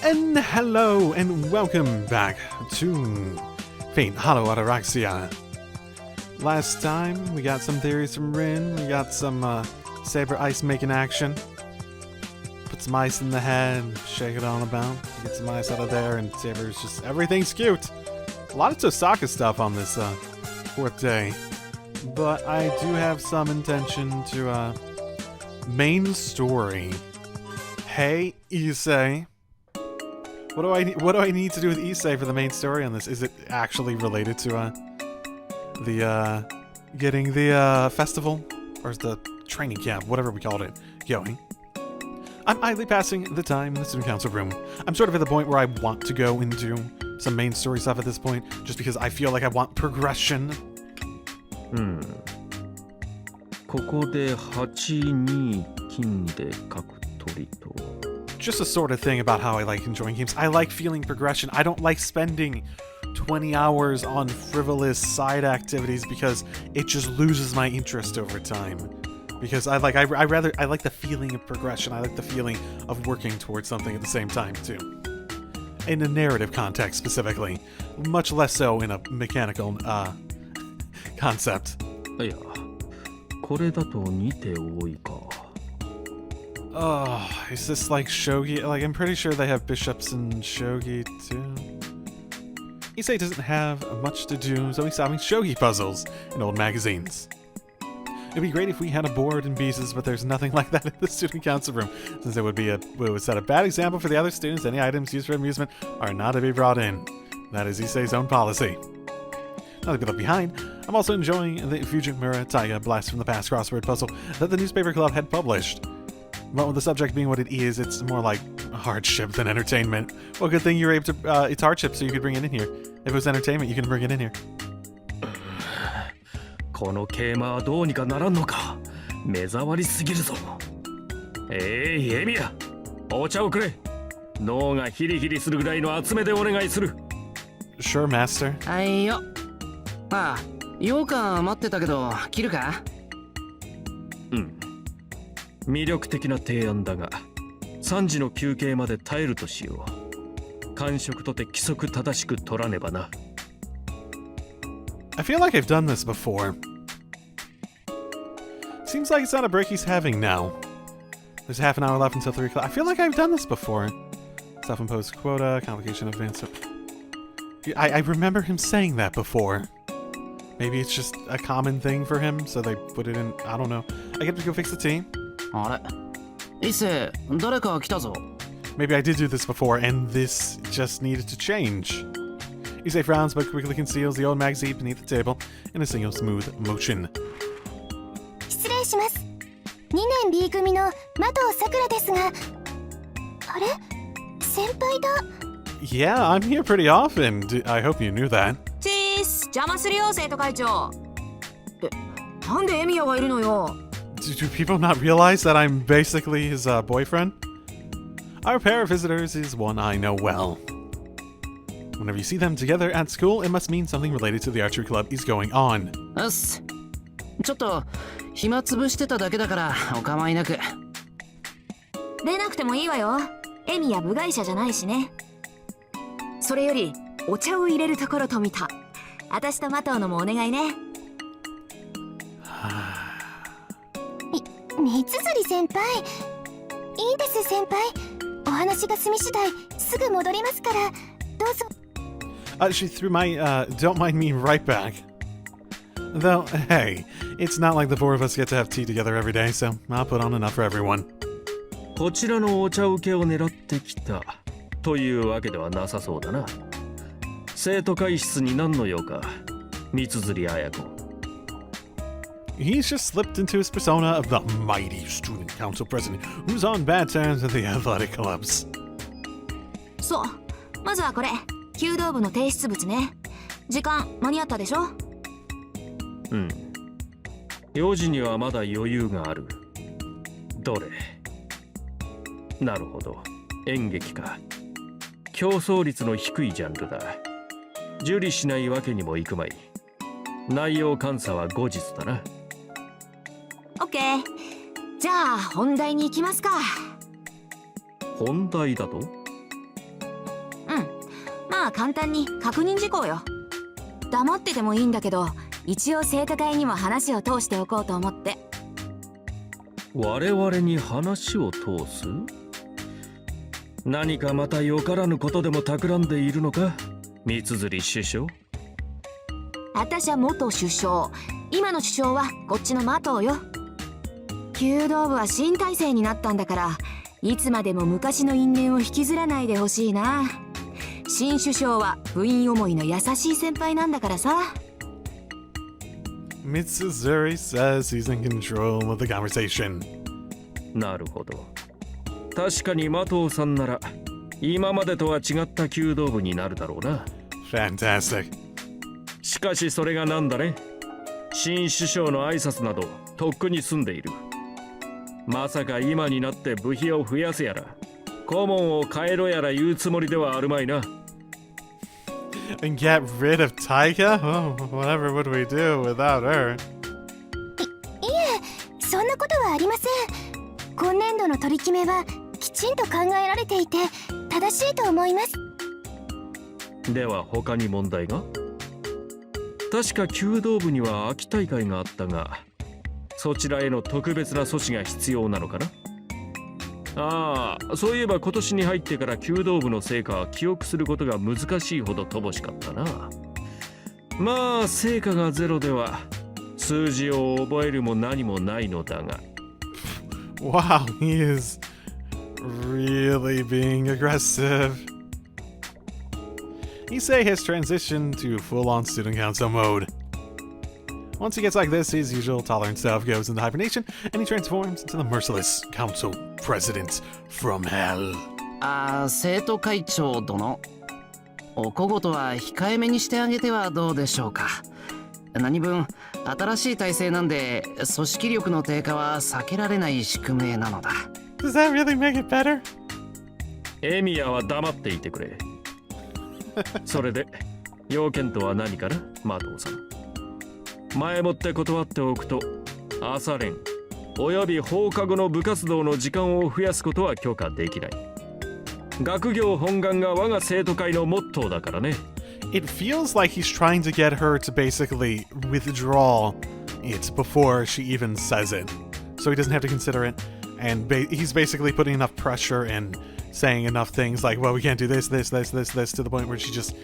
And hello and welcome back to Fate Hollow Ataraxia. Last time we got some theories from Rin, we got some Saber ice making action. Put some ice in the head, shake it on about, get some ice out of there, and Saber's just everything's cute. A lot of Tosaka stuff on this fourth day. But I do have some intention to main story. Hey, Issei. What do I need to do with Issei for the main story on this? Is it actually related to the getting the festival, or is the training camp, whatever we called it, going? I'm idly passing the time in the student council room. I'm sort of at the point where I want to go into some main story stuff at this point, just because I feel like I want progression. ここで8に金で書く鳥と Just a sort of thing about how I like enjoying games. I like feeling progression. I don't like spending 20 hours on frivolous side activities because it just loses my interest over time. Because I like the feeling of progression. I like the feeling of working towards something at the same time too. In a narrative context specifically, much less so in a mechanical concept. いや、これだと2手多いか。Oh, is this like shogi? Like, I'm pretty sure they have bishops in shogi too. Issei doesn't have much to do, so he's solving shogi puzzles in old magazines. It'd be great if we had a board and pieces, but there's nothing like that in the student council room, since it would set a bad example for the other students. Any items used for amusement are not to be brought in. That is Issei's own policy. Not to be left behind, I'm also enjoying the Fujimura Taiga Blast from the Past crossword puzzle that the newspaper club had published. But with the subject being what it is, it's more like hardship than entertainment. Well, good thing you were able to, it's hardship, so you could bring it in here. If it was entertainment, you can bring it in here. この桂馬はどうにかならんのか。目障りすぎるぞ。エミヤ、お茶をくれ。脳がヒリヒリするぐらいの厚めでお願いする。Sure, master. はいよ。ああ、羊羹待ってたけど、切るか？うん。魅力的な提案だが、3時の休憩まで耐えるとしよう。間食とて規則正しく取らねばな。I feel like I've done this before. Seems like it's not a break he's having now. There's half an hour left until 3 o'clock. I feel like I've done this before. Self-imposed quota, complication of advance. I remember him saying that before. Maybe it's just a common thing for him, so they put it in. I don't know. I get to go fix the tea. あれ、伊勢、誰か来たぞ。Maybe I did do this before, and this just needed to change. Issei frowns but quickly conceals the old magazine beneath the table in a single smooth motion. 失礼します。2年 B 組の麻藤さくらですが、あれ？先輩だ。Yeah, I'm here pretty often. I hope you knew that. チース、邪魔するよ、生徒会長。なんでエミヤがいるのよ。Do people not realize that I'm basically his boyfriend? Our pair of visitors is one I know well. Whenever you see them together at school, it must mean something related to the Archery Club is going on. うっす。ちょっと暇つぶしてただけだからお構いなく。出なくてもいいわよ。エミヤ部外者じゃないしね。それよりお茶を入れるところと見た。私と麻藤のもお願いね。三つ釣り先輩。いいです先輩。お話が済み次第すぐ戻りますから。どうぞ。She threw my, don't mind me right back. Though, hey, it's not like the four of us get to have tea together every day, so I'll put on enough for everyone. こちらのお茶受けを狙ってきたというわけではなさそうだな。生徒会室に何の用か。三釣綾子。He's just slipped into his persona of the mighty student council president who's on bad terms with the athletic clubs. そう、まずはこれ、弓道部の提出物ね。時間間に合ったでしょ？うん。4時にはまだ余裕がある。どれ？なるほど。演劇か。競争率の低いジャンルだ。受理しないわけにもいくまい。内容監査は後日だな。オッケー。じゃあ本題に行きますか。本題だと？まあ簡単に確認事項よ。黙っててもいいんだけど、一応生徒会にも話を通しておこうと思って。我々に話を通す？何かまたよからぬことでも企んでいるのか、三辻首相。私は元首相、今の首相はこっちの麻藤よ。弓道部は新体制になったんだから、いつまでも昔の因縁を引きずらないでほしいな。新首相は部員思いの優しい先輩なんだからさ。Mitsuzuri says he's in control of the conversation. なるほど。確かに麻藤さんなら今までとは違った弓道部になるだろうな。Fantastic. しかしそれがなんだね。新首相の挨拶などとっくに済んでいる。まさか今になって部費を増やせやら顧問を変えろやら言うつもりではあるまいな。And get rid of Taika? Oh, whatever would we do without her? いえ、そんなことはありません。今年度の取り決めはきちんと考えられていて正しいと思います。では他に問題が？確か弓道部には秋大会があったが、そちらへの特別な措置が必要なのかな？ああ、そういえば今年に入ってから弓道部の成果は記憶することが難しいほど乏しかったな。まあ成果がゼロでは数字を覚えるも何もないのだが。Wow, he is really being aggressive. He say his transition to full-on student council mode. Once he gets like this, his usual tolerant self goes into hibernation, and he transforms into the merciless council president from hell. 生徒会長殿、お小言は控えめにしてあげてはどうでしょうか。何分新しい体制なんで組織力の低下は避けられない宿命なのだ。 Does that really make it better? エミヤは黙っていてくれ。それで要件とは何かな、麻藤さん。前もって断っておくと、朝練および放課後の部活動の時間を増やすことは許可できない。学業本願が我が生徒会のモットーだからね。It feels like he's trying to get her to basically withdraw it before she even says it, so he doesn't have to consider it. And he's basically putting enough pressure and saying enough things like, well, we can't do this, to the point where she just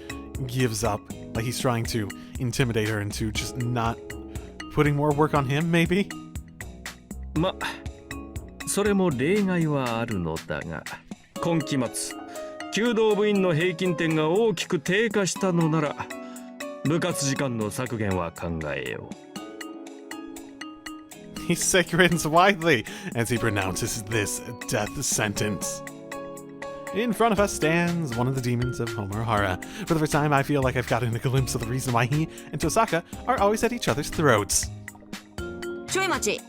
gives up. Like he's trying to intimidate her into just not putting more work on him, maybe? ま、それも例外はあるのだが、今期末弓道部員の平均点が大きく低下したのなら部活時間の削減は考えよう。 He grins widely as he pronounces this death sentence. In front of us stands one of the demons of Homohara. For the first time, I feel like I've gotten a glimpse of the reason why he and Tosaka are always at each other's throats. ちょい待ち。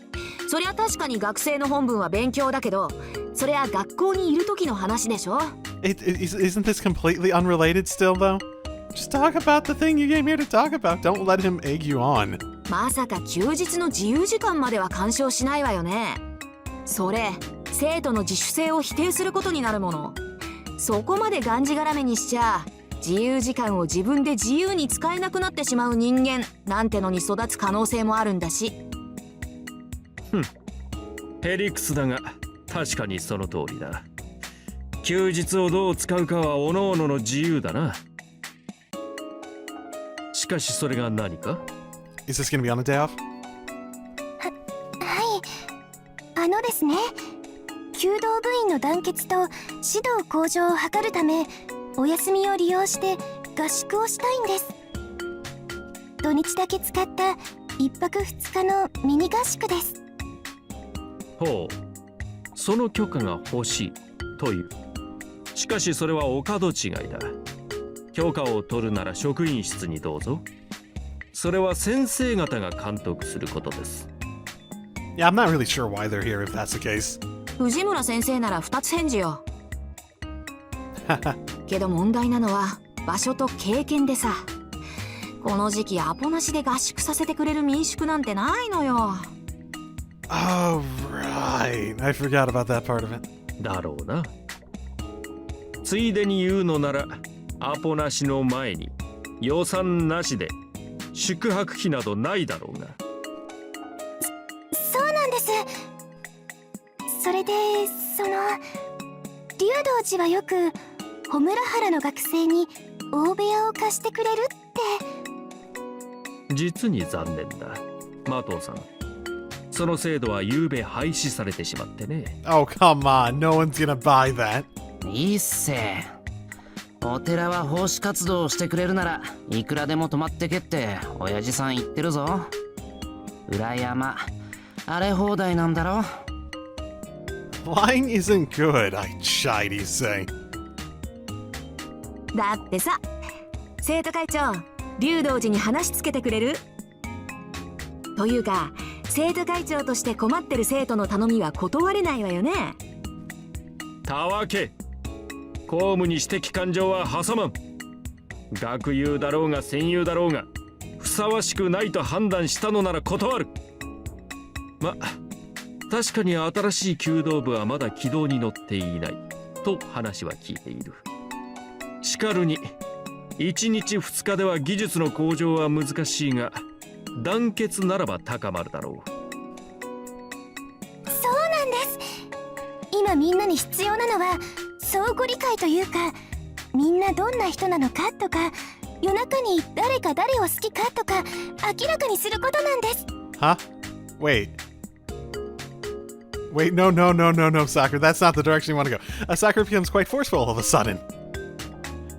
そりゃ確かに学生の本分は勉強だけど、それは学校にいる時の話でしょ。Isn't this completely unrelated still, though? Just talk about the thing you came here to talk about. Don't let him egg you on. まさか休日の自由時間までは干渉しないわよね。それ、生徒の自主性を否定することになるもの。そこまでがんじがらめにしちゃ、自由時間を自分で自由に使えなくなってしまう人間なんてのに育つ可能性もあるんだし。ヘリクスだが確かにその通りだ。休日をどう使うかは各々の自由だな。しかしそれが何か？ Is this going to be on a day off? はい。ですね。弓道部員の団結と指導向上を図るため、お休みを利用して合宿をしたいんです。土日だけ使った1泊2日のミニ合宿です。ほう、その許可が欲しいという。しかしそれはお門違いだ。許可を取るなら職員室にどうぞ。それは先生方が監督することです。Yeah, I'm not really sure why they're here if that's the case. 藤村先生なら2つ返事よ。けど問題なのは場所と経験でさ。この時期アポなしで合宿させてくれる民宿なんてないのよ。Oh, right. I forgot about that part of it. だろうな。ついでに言うのならアポなしの前に予算なしで宿泊費などないだろうが。そうなんです。それで竜道寺はよく穂村原の学生に大部屋を貸してくれるって。実に残念だ、麻藤さん。その制度は昨べ廃止されてしまってね。Oh, come on. No one's gonna buy that. いいっせ。お寺は奉仕活動をしてくれるならいくらでも泊まってけって親父さん言ってるぞ。裏山荒れ放題なんだろ。Lying isn't good, I chidey say. だってさ、生徒会長、竜道寺に話つけてくれる？というか、生徒会長として困ってる生徒の頼みは断れないわよね。たわけ、公務に私的感情は挟まん。学友だろうが戦友だろうが、ふさわしくないと判断したのなら断る。確かに新しい弓道部はまだ軌道に乗っていないと話は聞いている。しかるに1日2日では技術の向上は難しいが、団結ならば高まるだろう。そうなんです。今みんなに必要なのは相互理解というか、みんなどんな人なのかとか、夜中に誰が誰を好きかとか明らかにすることなんです。Huh? Wait, no, Sakura. That's not the direction you want to go. Sakura becomes quite forceful all of a sudden.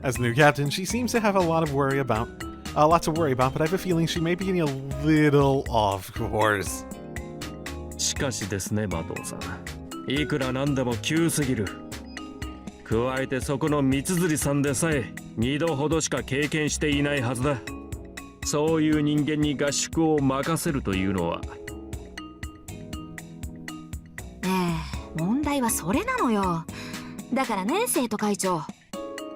As the new captain, she seems to have a lot to worry about, but I have a feeling she may be getting a little off course. しかしですね、麻藤さん。いくらなんでも急すぎる。加えてそこの三辻さんでさえ2度ほどしか経験していないはずだ。そういう人間に合宿を任せるというのは。問題はそれなのよ。だからね、生徒会長。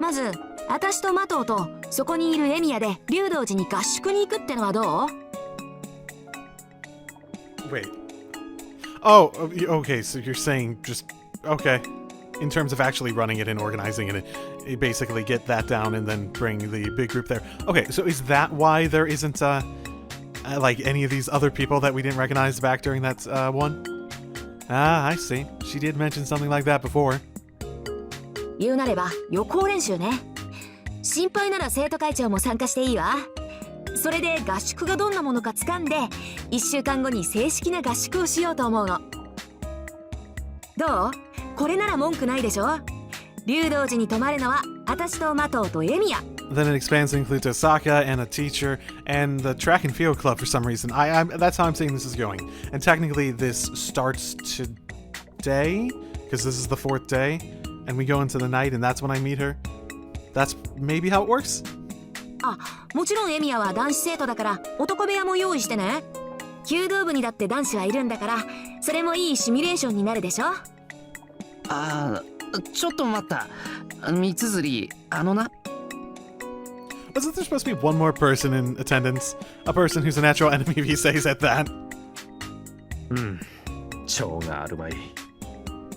まず、私と麻藤とそこにいるエミヤで竜道寺に合宿に行くってのはどう？ Wait. Oh, okay, so you're saying just... Okay. In terms of actually running it and organizing it, you basically get that down and then bring the big group there. Okay, so is that why there isn't, like, any of these other people that we didn't recognize back during that, one? Ah, I see. She did mention something like that before. 言うなれば予行練習ね。心配なら生徒会長も参加していいわ。それで合宿がどんなものか掴んで1週間後に正式な合宿をしようと思うの。どう？これなら文句ないでしょ。竜道寺に泊まるのは私と麻藤とエミヤ。Then it expands to include Osaka and a teacher and the track and field club for some reason. That's how I'm saying this is going. And technically this starts today, because this is the 4th day, and we go into the night and that's when I meet her. That's maybe how it works? あ、もちろんエミヤは男子生徒だから男部屋も用意してね。弓道部にだって男子はいるんだから、それもいいシミュレーションになるでしょ。ちょっと待った。三辻、な。Wasn't there supposed to be one more person in attendance? A person who's a natural enemy, if he says at that. 情があるまい。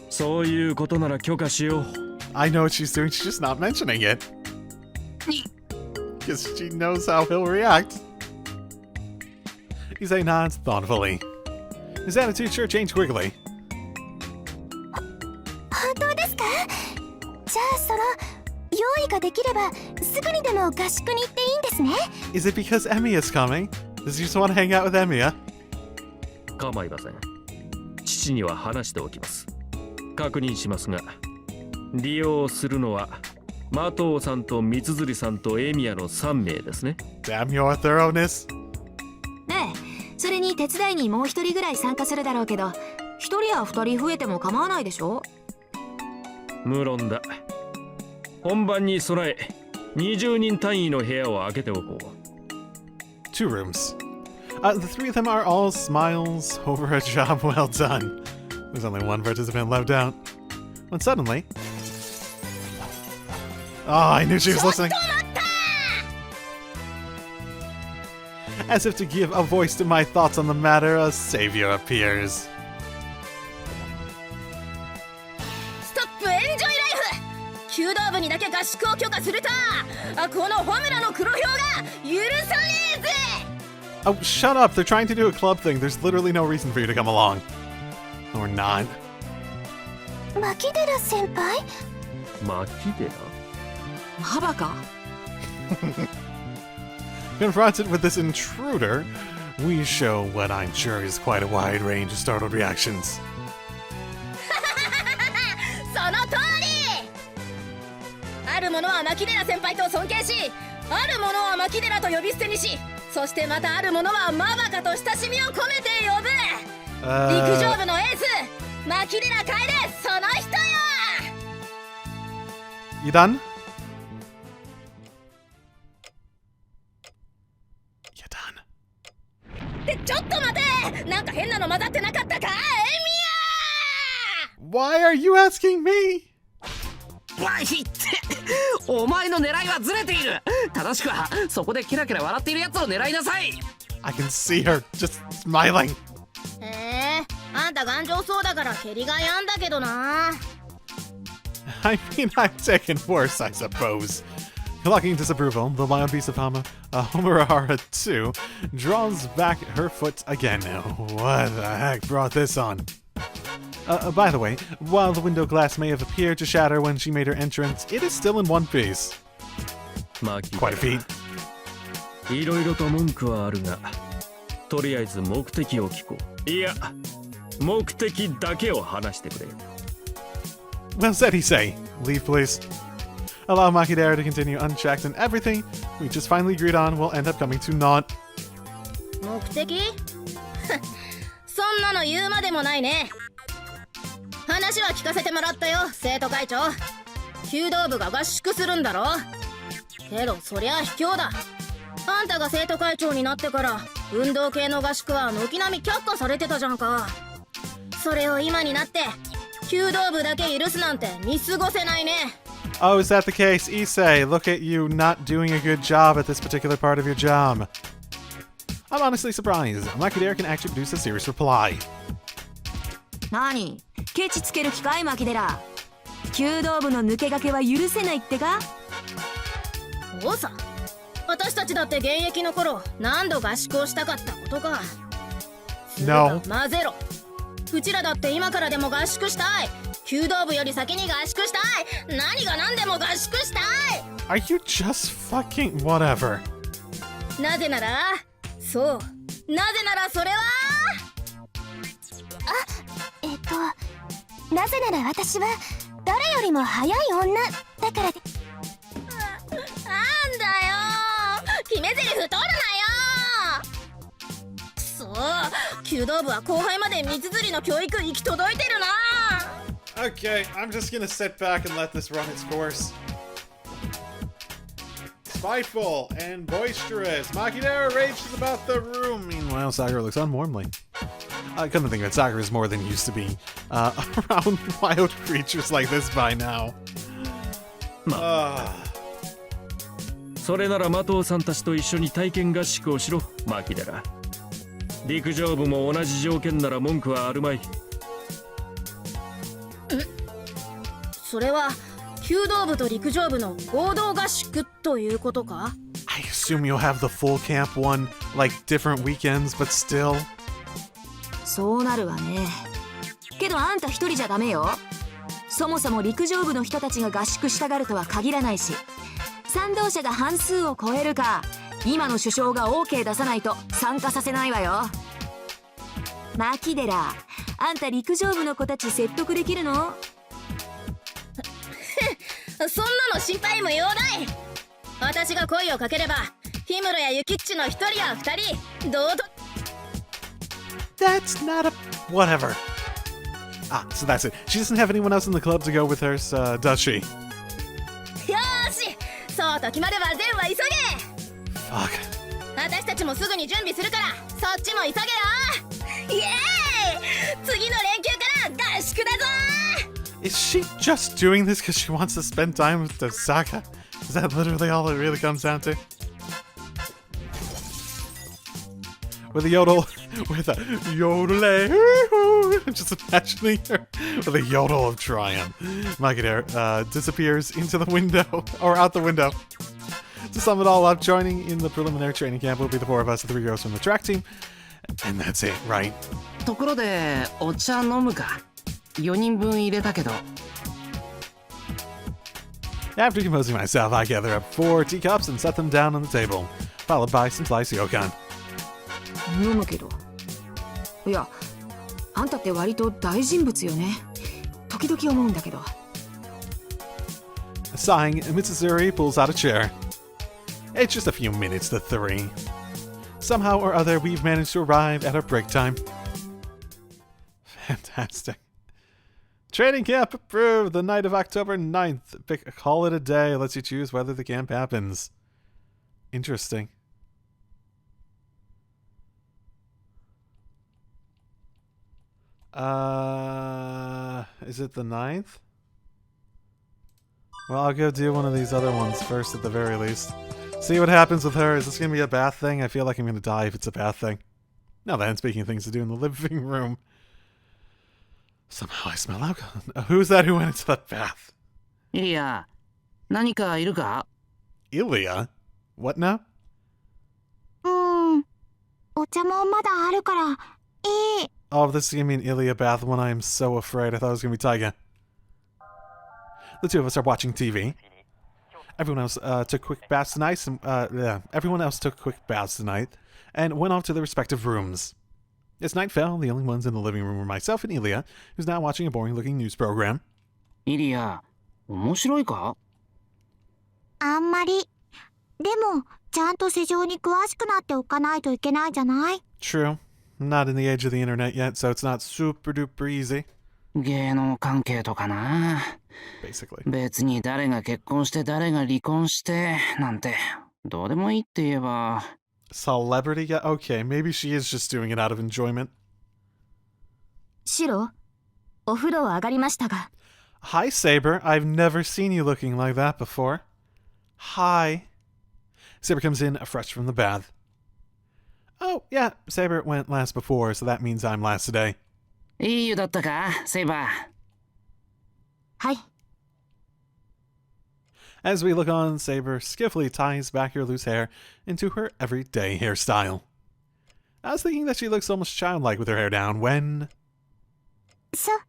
そういうことなら許可しよう。I know what she's doing, she's just not mentioning it. Because she knows how he'll react. Issei nods thoughtfully. His attitude sure changed quickly. 本当ですか？じゃあ用意ができればすぐにでも合宿に行っていいんですね。Is it because Emiya's coming? Does he just want to hang out with Emiya? 構いません。父には話しておきます。確認しますが、利用するのは麻藤さんと三辻さんとエミヤの3名ですね。Damn your thoroughness. ねえ、それに手伝いにもう一人ぐらい参加するだろうけど、一人や二人増えても構わないでしょ。無論だ。本番に備え20人単位の部屋を開けておこう。 2 rooms. The 3 of them are all smiles over a job well done. There's only one participant left out. When suddenly... Oh, I knew she was listening. As if to give a voice to my thoughts on the matter, a savior appears. ストップエンジョイライフ。弓道部にだけ合宿宿を許可するとこのホムラの黒豹が許さねえぜ。 Oh, shut up. They're trying to do a club thing. There's literally no reason for you to come along. Or not. マキデラ先輩？マキデラ？ハバか。 Confronted with this intruder, we show what I'm sure is quite a wide range of startled reactions. その通り。ある者はマキデラ先輩と尊敬し、ある者はマキデラと呼び捨てにし、そしてまたある者はマバカと親しみを込めて呼ぶ。陸上部のエースマキデラ楓、その人よ。 You done? You done? ってちょっと待て、なんか変なの混ざってなかったか、エミ Why are you asking me? わいってお前の狙いはずれている。正しくはそこでキラキラ笑っているやつを狙いなさい。 I can see her just smiling. あんた頑丈そうだから蹴りがやんだけどな。 I mean, I've taken worse, I suppose. Clocking disapproval, the wild beast of Homerahara 2 draws back her foot again. What the heck brought this on? By the way, while the window glass may have appeared to shatter when she made her entrance, it is still in one piece. マキデラ Quite a feat. いろいろと文句はあるが、とりあえず目的を聞こう。いや、目的だけを話してくれ。 Well said, he say. Leave, please. Allow Makidera to continue unchecked, and everything we just finally agreed on will end up coming to naught. 目的そんなの言うまでもないね。話は聞かせてもらったよ、生徒会長。弓道部が合宿するんだろ。けどそりゃ卑怯だ。あんたが生徒会長になってから運動系の合宿は軒並み却下されてたじゃんか。それを今になって弓道部だけ許すなんて見過ごせないね。 Oh, is that the case? Issei, look at you not doing a good job at this particular part of your job. I'm honestly surprised. Makidera can actually produce a serious reply. 何ケチつける気かい、マキデラ。弓道部の抜け駆けは許せないってか。おうさ、私たちだって現役の頃何度合宿をしたかったことか。 No. 混ぜろ。うちらだって今からでも合宿したい。弓道部より先に合宿したい。何が何でも合宿したい。 Are you just fucking whatever? なぜなら、そう、なぜならそれはなぜなら私は誰よりも速い女だからで。なんだよ、決め台詞取るなよ。くそ、弓道部は後輩まで道釣りの教育行き届いてるな。 Okay, I'm just gonna sit back and let this run its course. Spiteful and boisterous, Makidera rages about the room. Meanwhile, Sakura looks on warmly. I couldn't think that Sakura is more than used to be around wild creatures like this by now. それなら麻藤さんたちと一緒に体験合宿をしろ、マキデラ。陸上部も同じ条件なら文句はあるまい。それは弓道部と陸上部の合同合宿ということか？ I assume you'll have the full camp one, like different weekends, but still. そうなるわね。けどあんた一人じゃダメよ。そもそも陸上部の人たちが合宿したがるとは限らないし、賛同者が半数を超えるか、今の首相が OK 出さないと参加させないわよ。マキデラ、あんた陸上部の子たち説得できるの？そんなの心配無用だい。私が声をかければ氷室やユキッチの一人や二人どうと。 That's not a... whatever. Ah, so that's it. She doesn't have anyone else in the club to go with her, does she? よーし、そうと決まれば善は急げ。 Fuck. 私たちもすぐに準備するからそっちも急げよ。イエーイ、次の連休から合宿だぞ。 Is she just doing this because she wants to spend time with Osaka? Is that literally all it really comes down to? with a yodel, with a yodel. I'm just imagining her with a yodel of triumph. Magadair disappears into the window, or out the window. To sum it all up, joining in the preliminary training camp will be the 4 of us, the 3 girls from the track team. And that's it, right? ところでお茶飲むか。4人分入れたけど。After composing myself, I gather up 4 teacups and set them down on the table, followed by some sliced ryokan. 飲むけど。いや、あんたって割と大人物よね。時々思うんだけど。Sighing, Mitsuzuri pulls out a chair. It's just a few minutes to 3. Somehow or other, we've managed to arrive at our break time. Fantastic. Training camp approved. The night of October 9th. Call it a day. Lets you choose whether the camp happens. Interesting. Is it the 9th? Well, I'll go do one of these other ones first at the very least. See what happens with her. Is this going to be a bath thing? I feel like I'm going to die if it's a bath thing. Now then, speaking of things to do in the living room. Somehow I smell alcohol. Who's that who went into that bath? Illya, 何かいるか? Illya? What now? お茶もまだあるから、いい。 Oh, this is going to be an Illya bath one. I am so afraid. I thought it was going to be Taiga. The 2 of us are watching TV. Everyone else took quick baths tonight. Everyone else took quick baths tonight and went off to their respective rooms. As night fell, the only ones in the living room were myself and Illya, who's now watching a boring-looking news program. Illya, 面白いか? あんまり。でも、ちゃんと世情に詳しくなっておかないといけないじゃない? True. I'm not in the age of the internet yet, so it's not super-duper easy. 芸能関係とかな。 Basically. 別に誰が結婚して誰が離婚してなんてどうでもいいって言えば。 Celebrity? Yeah, okay, maybe she is just doing it out of enjoyment. シロ、お風呂上がりましたが。 Hi, Saber. I've never seen you looking like that before. Hi. Saber comes in fresh from the bath. Oh, yeah, Saber went last before, so that means I'm last today. いい湯だったか、セイバー。はい。 As we look on, Saber skillfully ties back her loose hair into her everyday hairstyle. I was thinking that she looks almost childlike with her hair down when... そう。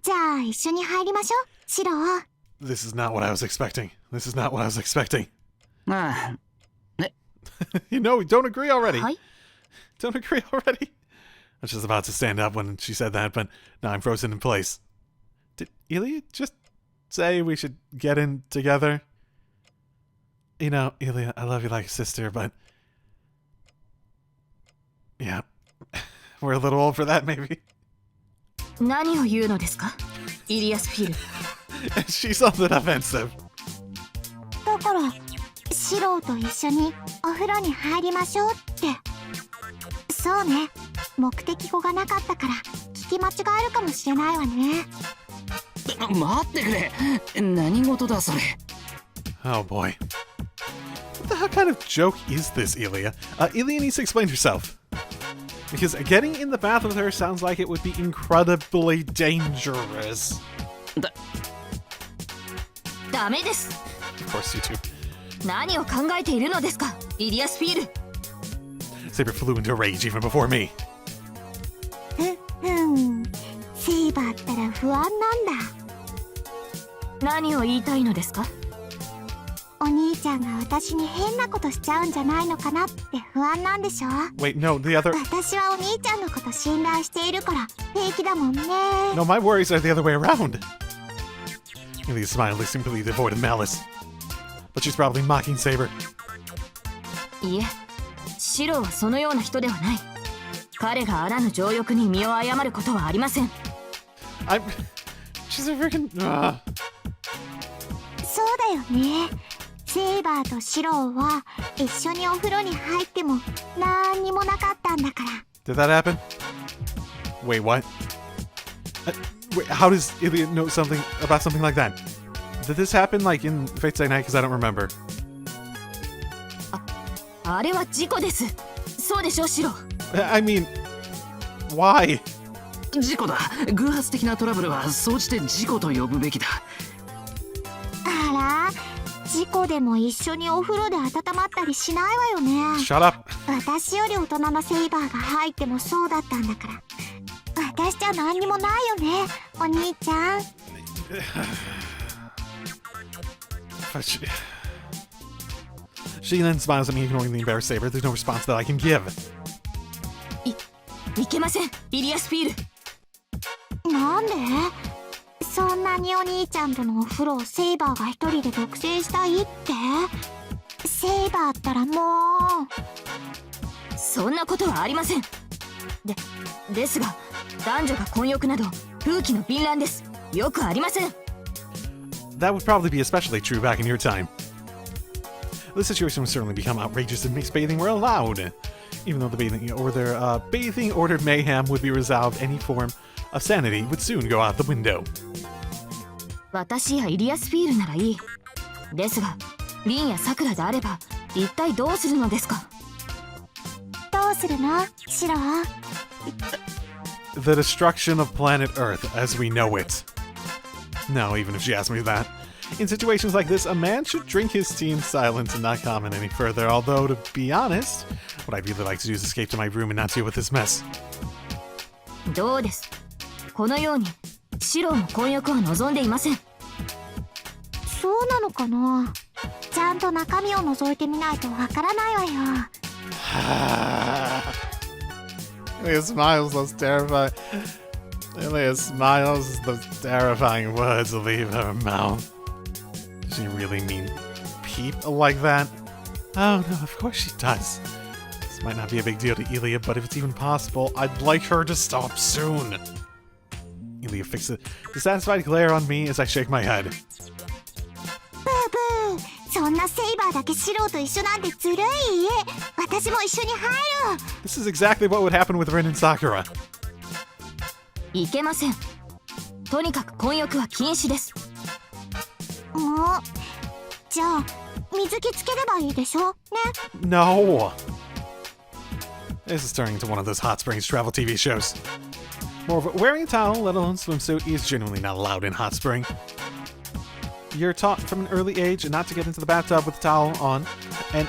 じゃあ、一緒に入りましょう、シロ。 This is not what I was expecting. This is not what I was expecting. ああ。You know, we don't agree already. はい。 Don't agree already. I was just about to stand up when she said that, but now I'm frozen in place. Did Illya just say we should get in together? You know, Illya, I love you like a sister, but... Yeah. We're a little old for that, maybe. 何を言うのですか、イリアスフィル。She something offensive. だから、シロと一緒にお風呂に入りましょうって。そうね。目的語がなかったから聞き間違えるかもしれないわね。待ってくれ。何事だそれ。 Oh boy. What the hell kind of joke is this, Illya? Illya needs to explain herself. Because getting in the bath with her sounds like it would be incredibly dangerous. ダメです。 Of course you do. 何を考えているのですか、イリアスフィル。 Saber flew into rage even before me. セイバーったら不安なんだ。何を言いたいのですか。お兄ちゃんが私に変なことしちゃうんじゃないのかなって不安なんでしょ。 Wait, no, the other... 私はお兄ちゃんのこと信頼しているから平気だもんね。 No, my worries are the other way around. Illya's smile is simply devoid of malice. But she's probably mocking Saber. いいえ、シロはそのような人ではない。彼があらぬ情欲に身を誤ることはありません。She's a freaking... そうだよね。セイバーとシローは一緒にお風呂に入っても何にもなかったんだから。 Did that happen? Wait, what? Wait, how does Illya know something about something like that? Did this happen like in Fate Stay Night? Because I don't remember. あれは事故です。そうでしょシロ。 I mean, why? 事故だ。偶発的なトラブルは総じて事故と呼ぶべきだ。あら、事故でも一緒にお風呂で温まったりしないわよね。 Shut up. 私より大人のセイバーが入ってもそうだったんだから。私じゃ何にもないよね、お兄ちゃん。She then smiles at me, ignoring the embarrassed saber. There's no response that I can give. いけませんイリアスフィール。なんで？そんなにお兄ちゃんとのお風呂をセイバーが一人で独占したいって？セイバーったらもう。そんなことはありません。ですが男女が混浴など風紀の敏乱です。よくありません。 That would probably be especially true back in your time. The situation would certainly become outrageous if mixed bathing were allowed. Even though the bathing ordered mayhem would be resolved, any form of sanity would soon go out the window. 私やイリアスフィールならいい。ですがリンやサクラであれば一体どうするのですか？どうするの？シロ？ The destruction of planet Earth as we know it. No, even if she asked me that. In situations like this, a man should drink his tea in silence and not comment any further. Although, to be honest, what I'd really like to do is escape to my room and not deal with this mess. どうです。このようにシロも混浴は望んでいません。そうなのかな。ちゃんと中身を覗いてみないとわからないわよ。Illya smiles those terrifying. Illya smiles those terrifying words leave her mouth. Does she really mean peep like that? Oh no, of course she does. This might not be a big deal to Illya, but if it's even possible, I'd like her to stop soon. Illya fixes a dissatisfied glare on me as I shake my head. ブーブー、そんなセイバーだけシロと一緒なんてずるい。私も一緒に入る。 This is exactly what would happen with Rin and Sakura. いけません。とにかく混浴は禁止です。もう、じゃあ水着つければいいでしょね。 No! This is turning into one of those Hot Springs travel TV shows. Moreover, wearing a towel, let alone swimsuit, is genuinely not allowed in Hot Spring. You're taught from an early age not to get into the bathtub with a towel on, and...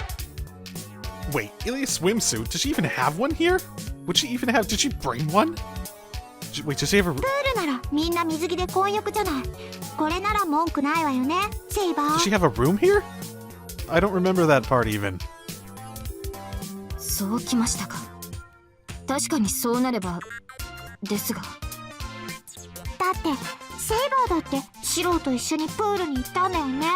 Wait, Illya's swimsuit? Does she even have one here? Would she even have... Did she bring one? Wait, does she have a... プールならみんな水着で混浴じゃない。これなら文句ないわよね、セイバ Does ー。 she have a room here? I don't remember that part even. そうきましたか。確かにそうなればですが。だってセイバーだってシロと一緒にプールに行ったんだよね。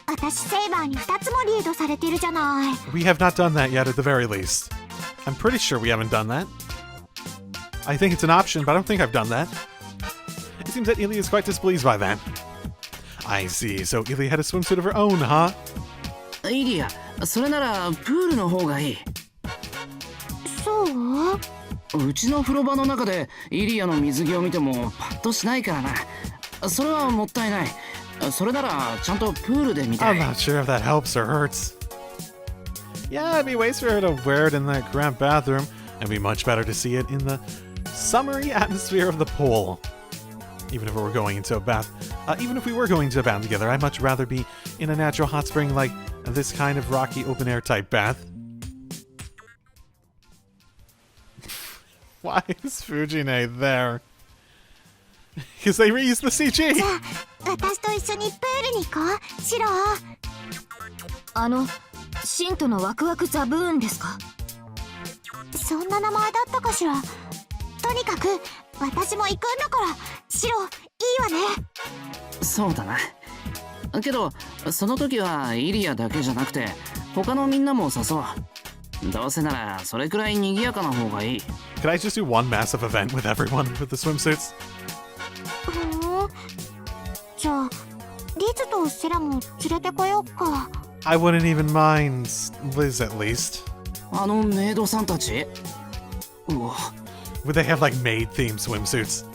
私セイバーに2つもリードされてるじゃない。 We have not done that yet at the very least. I'm pretty sure we haven't done that. I think it's an option, but I don't think I've done that. It seems that Illya is quite displeased by that. I see, so Illya had a swimsuit of her own, huh? イリア、それならプールの方がいい。そう？うちの風呂場の中でイリアの水着を見てもパッとしないからな。それはもったいない。それならちゃんとプールで見た I'm い。 not sure if that helps or hurts. Yeah, it'd be ways for her to wear it in that cramped bathroom, and be much better to see it in the summery atmosphere of the pool. Even if we were going into a bath, together, I'd much rather be in a natural hot spring like this kind of rocky open air type bath. Why is Fujine there? Because they reused the CG! じゃあ私と一緒にプールに行こう、シロ。シントのワクワクザブーンですか？そんな名前だったかしら。とにかく私も行くんだから、シロ、いいわね。そうだな。けどその時はイリアだけじゃなくて他のみんなも誘う。どうせならそれくらい賑やかな方がいい。 Could I just do one massive event with everyone with the swimsuits? じゃあリズとセラも連れてこようか。 I wouldn't even mind Liz at least. あのメイドさんたち？うわ。 Would they have like maid themed swimsuits?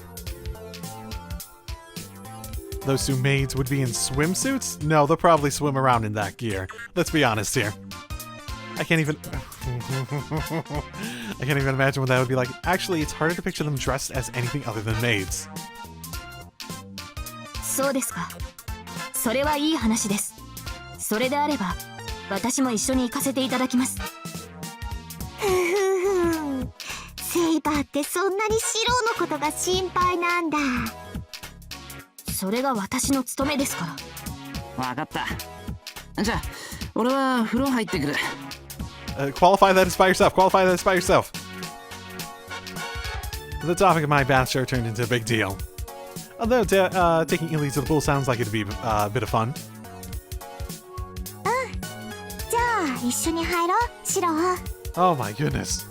Those two maids would be in swimsuits? No, they'll probably swim around in that gear. Let's be honest here. I can't even... I can't even imagine what that would be like. Actually, it's harder to picture them dressed as anything other than maids. そうですか。それはいい話です。それであれば私も一緒に行かせていただきます。ふふふ。セイバーってそんなにシロのことが心配なんだ。それが私の務めですから。わかった。じゃあ俺は風呂入ってくる。Qualify that as by yourself. Qualify that as by yourself. The topic of my bath show turned into a big deal. Although taking Illya to the pool sounds like it'd be a bit of fun. じゃあ一緒に入ろう、シロ。 Oh my goodness.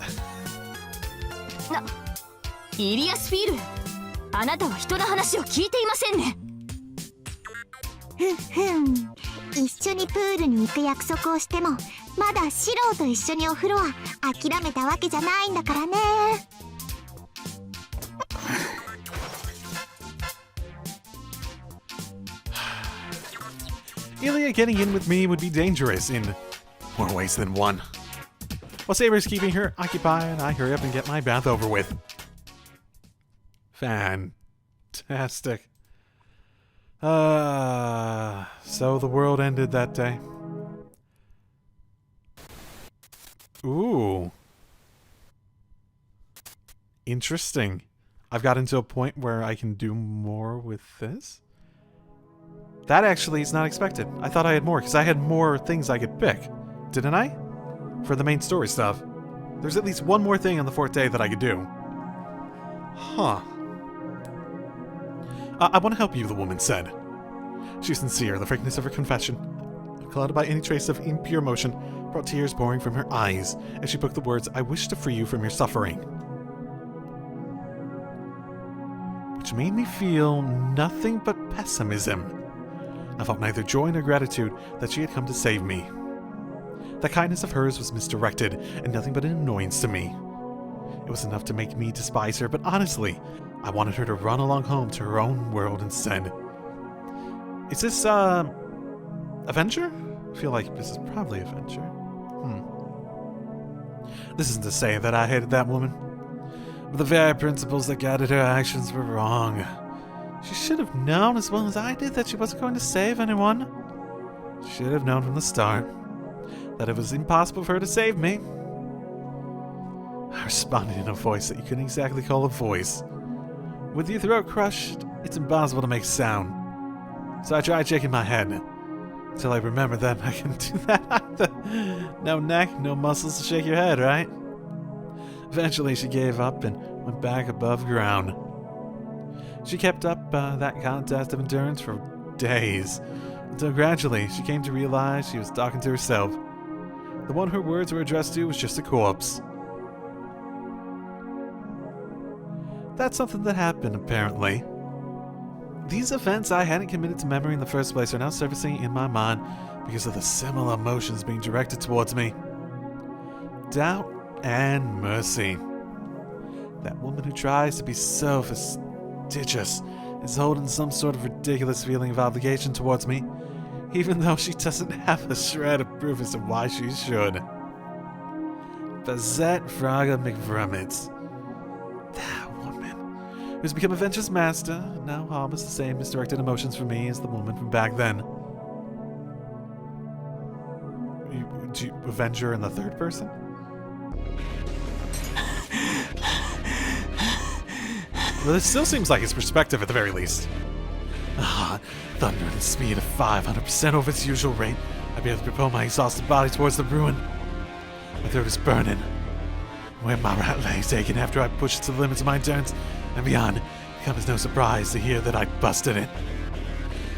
イリアスフィール、あなたは人の話を聞いていませんね。ふんふん。一緒にプールに行く約束をしてもまだシロと一緒にお風呂は諦めたわけじゃないんだからね。Illya getting in with me would be dangerous in more ways than one. While Saber is keeping her occupied, I hurry up and get my bath over with. Fantastic. So the world ended that day. Ooh. Interesting. I've gotten to a point where I can do more with this? That actually is not expected. I thought I had more, because I had more things I could pick. Didn't I? For the main story stuff. There's at least one more thing on the 4th day that I could do. Huh. I want to help you, the woman said. She's sincere, the frankness of her confession, clouded by any trace of impure emotion, brought tears pouring from her eyes as she spoke the words, "I wish to free you from your suffering." Which made me feel nothing but pessimism. I felt neither joy nor gratitude that she had come to save me. The kindness of hers was misdirected, and nothing but an annoyance to me. It was enough to make me despise her, but honestly, I wanted her to run along home to her own world instead. Is this, Avenger? I feel like this is probably Avenger. This isn't to say that I hated that woman, but the very principles that guided her actions were wrong. She should have known as well as I did that she wasn't going to save anyone. She should have known from the start that it was impossible for her to save me. I responded in a voice that you couldn't exactly call a voice. With your throat crushed, it's impossible to make sound. So I tried shaking my head, until I remembered that I can do that either. No neck, no muscles to shake your head, right? Eventually she gave up and went back above ground. She kept up that contest of endurance for days, until gradually she came to realize she was talking to herself. The one her words were addressed to was just a corpse. That's something that happened, apparently. These events I hadn't committed to memory in the first place are now surfacing in my mind because of the similar emotions being directed towards me. Doubt and mercy. That woman who tries to be so fastidious is holding some sort of ridiculous feeling of obligation towards me, even though she doesn't have a shred of proof as to why she should. Bazett Fraga McVrummets. That woman, who's become Adventure's master, now harbors the same misdirected emotions for me as the woman from back then. Avenger in the third person? Well, this still seems like his perspective at the very least. Thunder and speed of 500% over its usual rate. I barely propel my exhausted body towards the ruin. My throat is burning. Where my right leg's aching after I push it to the limits of my endurance and beyond, it comes no surprise to hear that I busted it.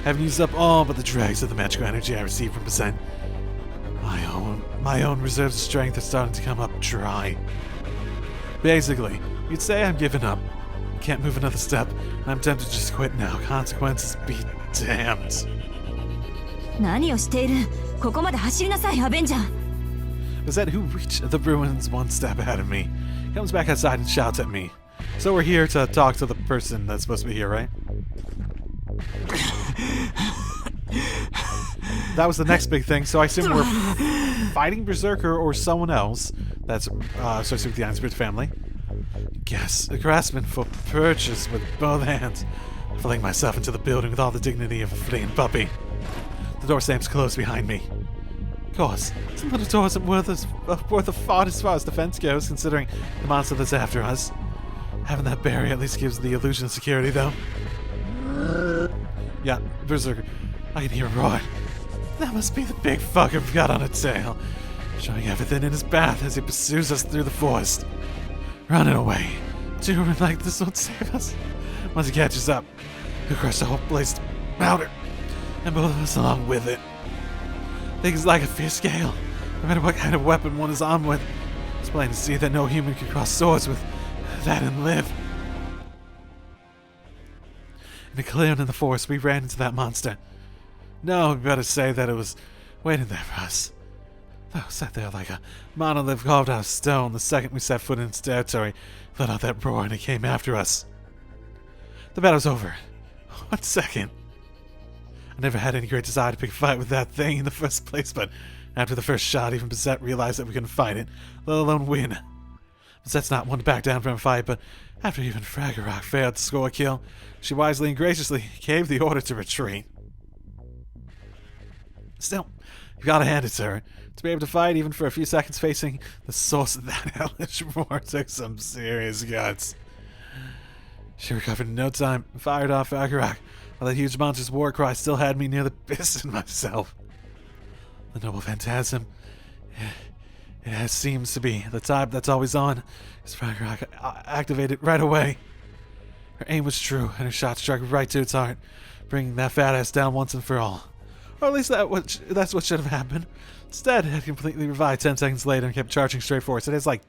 Having used up all but the dregs of the magical energy I received from Bazett, my own reserves of strength are starting to come up dry. Basically, you'd say I'm giving up. Can't move another step, and I'm tempted to just quit now. Consequences be damned. 何をしている？ここまで走りなさい、アベンジャー。Bazett, who reached the ruins one step ahead of me, comes back outside and shouts at me. So we're here to talk to the person that's supposed to be here, right? That was the next big thing, so I assume we're fighting Berserker or someone else that's associated with the Einzbern family. Yes, grasping for purchase with both hands, fling myself into the building with all the dignity of a fleeing puppy. The door slams closed behind me. Of course, some little door isn't worth a fart as far as defense goes, considering the monster that's after us. Having that barrier at least gives the illusion of security, though. Yeah, Berserker. I can hear a roar. That must be the big fucker we've got on a tail, showing everything in his path as he pursues us through the forest. Running away. Doing like this won't save us. Once he catches up, he'll crush the whole place to powder, and both of us along with it. Things like a fierce scale, no matter what kind of weapon one is armed with. It's plain to see that no human can cross swords with that and live. In a clearing in the forest, we ran into that monster. No, we better say that it was waiting there for us. Though it sat there like a monolith carved out of stone the second we set foot in its territory, let out that roar and it came after us. The battle's over. 1 second. I never had any great desire to pick a fight with that thing in the first place, but after the first shot, even Bazett realized that we couldn't fight it, let alone win. Bazett's not one to back down from a fight, but after even Fragorock failed to score a kill, she wisely and graciously gave the order to retreat. Still, you gotta hand it to her. To be able to fight even for a few seconds facing the source of that hellish roar took some serious guts. She recovered in no time and fired off Fragorock, while that huge monster's war cry still had me near the piss in myself. The noble phantasm, it seems to be the type that's always on. His Fragorock activated right away. Her aim was true, and her shot struck right to its heart, bringing that fat ass down once and for all. Or at least that's what should have happened. Instead, it had completely revived 10 seconds later and kept charging straight for us. It has like...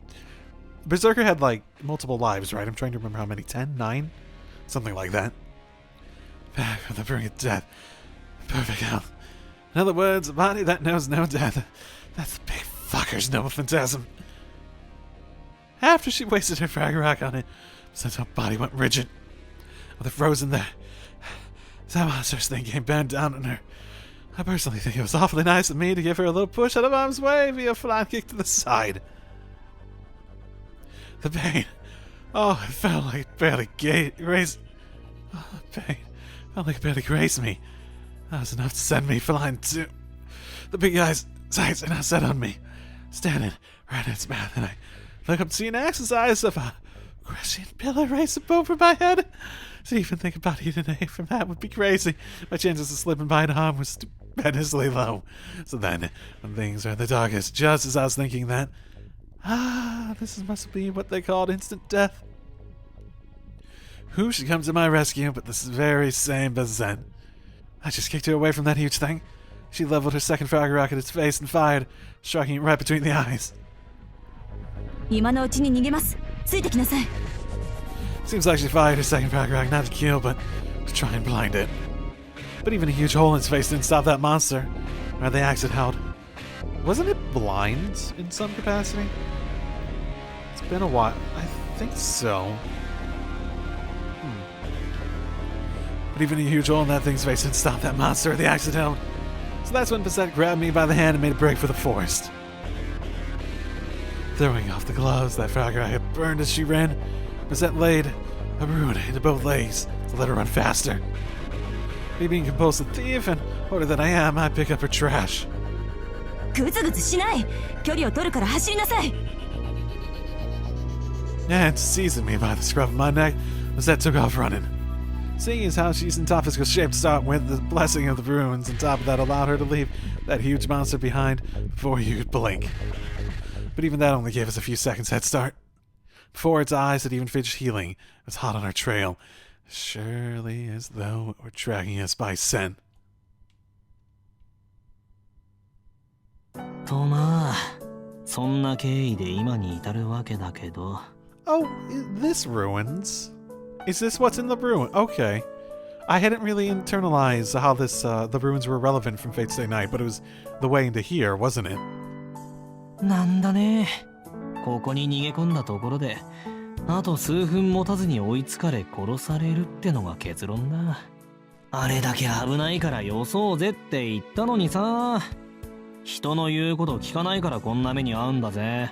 Berserker had like multiple lives, right? I'm trying to remember how many. 10? 9? Something like that. Back from the brink of death. Perfect health. In other words, a body that knows no death. That's the big fucker's noble phantasm. After she wasted her Fragorock on it, since her body went rigid, with it frozen there, that monster's thing came bent down on her. I personally think it was awfully nice of me to give her a little push out of harm's way via a flying kick to the side. The pain. Oh, it felt like it barely grazed. Oh, the pain. Felt like it barely grazed me. That was enough to send me flying too. The big guy's sights are now set on me, standing right in its mouth, and I look up to see an exercise of a crushing pillar raised above my head. To even think about eating a from that would be crazy. My chances of slipping by an arm was stupendously low. So then, when things are in the darkest, just as I was thinking that, this must be what they called instant death. Who should come to my rescue but this very same Bazett? I just kicked her away from that huge thing. She leveled her second Fragorock at its face and fired, striking it right between the eyes. 今のうちに逃げます。ついてきなさい。 Seems like she fired her second Fragorock not to kill, but to try and blind it. But even a huge hole in its face didn't stop that monster. Or the axe it held. Wasn't it blind in some capacity? It's been a while. I think so. But even a huge hole in that thing's face didn't stop that monster or the axe it held. So that's when Bazett grabbed me by the hand and made a break for the forest. Throwing off the gloves that Fragorock had burned as she ran, Bazett laid a rune into both legs to let her run faster. Me being a compulsive thief and older than I am, I pick up her trash. グズグズしない。距離を取るから走りなさい。 And seizing me by the scruff of my neck, Bazett took off running. Seeing as how she's in top physical shape to start with, the blessing of the runes on top of that allowed her to leave that huge monster behind before you could blink. But even that only gave us a few seconds head start. Before its eyes had even finished healing, it was hot on our trail, surely as though it were tracking us by scent. とまあそんな経緯で今に至るわけだけど Oh, this ruins. Is this what's in the ruin? Okay. I hadn't really internalized how this the ruins were relevant from Fate's Day Night, but it was the way into here, wasn't it? なんだねここに逃げ込んだところであと数分持たずに追いつかれ殺されるってのが結論だあれだけ危ないからよそうぜって言ったのにさ人の言うこと聞かないからこんな目に遭うんだぜ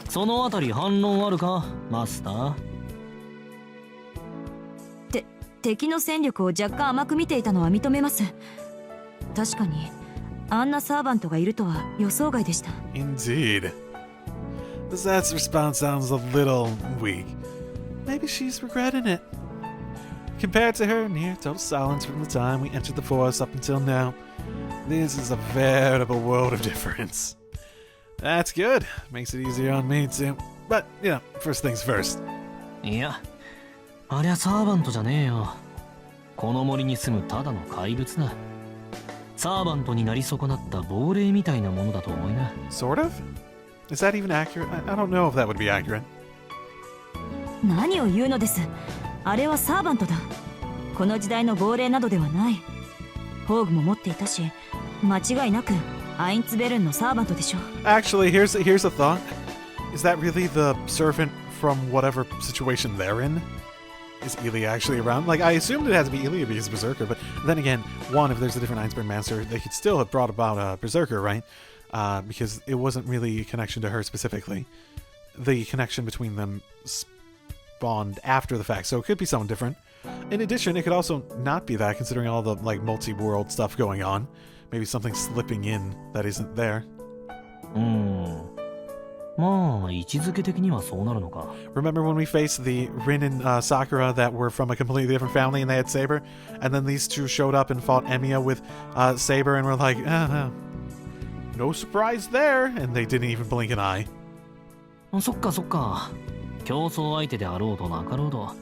そのあたり反論あるか、マスター？敵の戦力を若干甘く見ていたのは認めます。確かにあんなサーバントがいるとは予想外でした。 Indeed. Bazett's response sounds a little weak. Maybe she's regretting it. Compared to her near total silence from the time we entered the forest up until now, this is a veritable world of difference. That's good. Makes it easier on me too. But, you know, first things first. いや、ありゃサーバントじゃねえよ。この森に住むただの怪物だ。サーバントになり損なった亡霊みたいなものだと思いな。Sort of? Is that even accurate? I don't know if that would be accurate. 何を言うのです。あれはサーバントだ。この時代の亡霊などではない。宝具も持っていたし、間違いなくアインツベルンのサーバントでしょう。 Actually, here's a thought. Is that really the servant from whatever situation they're in? Is Illya actually around? Like, I assumed it had to be Illya because of Berserker, but then again, one, if there's a different Einzbern master, they could still have brought about Berserker, right? Because it wasn't really a connection to her specifically. The connection between them spawned after the fact, so it could be someone different. In addition, it could also not be that, considering all the, like, multi-world stuff going on. Maybe something slipping in that isn't there. まあ位置づけ的にはそうなるのか。 Remember when we faced the Rin and Sakura that were from a completely different family and they had Saber? And then these two showed up and fought Emiya with Saber and were like, no surprise there! And they didn't even blink an eye. そっかそっか。競争相手であろうとなかろうと、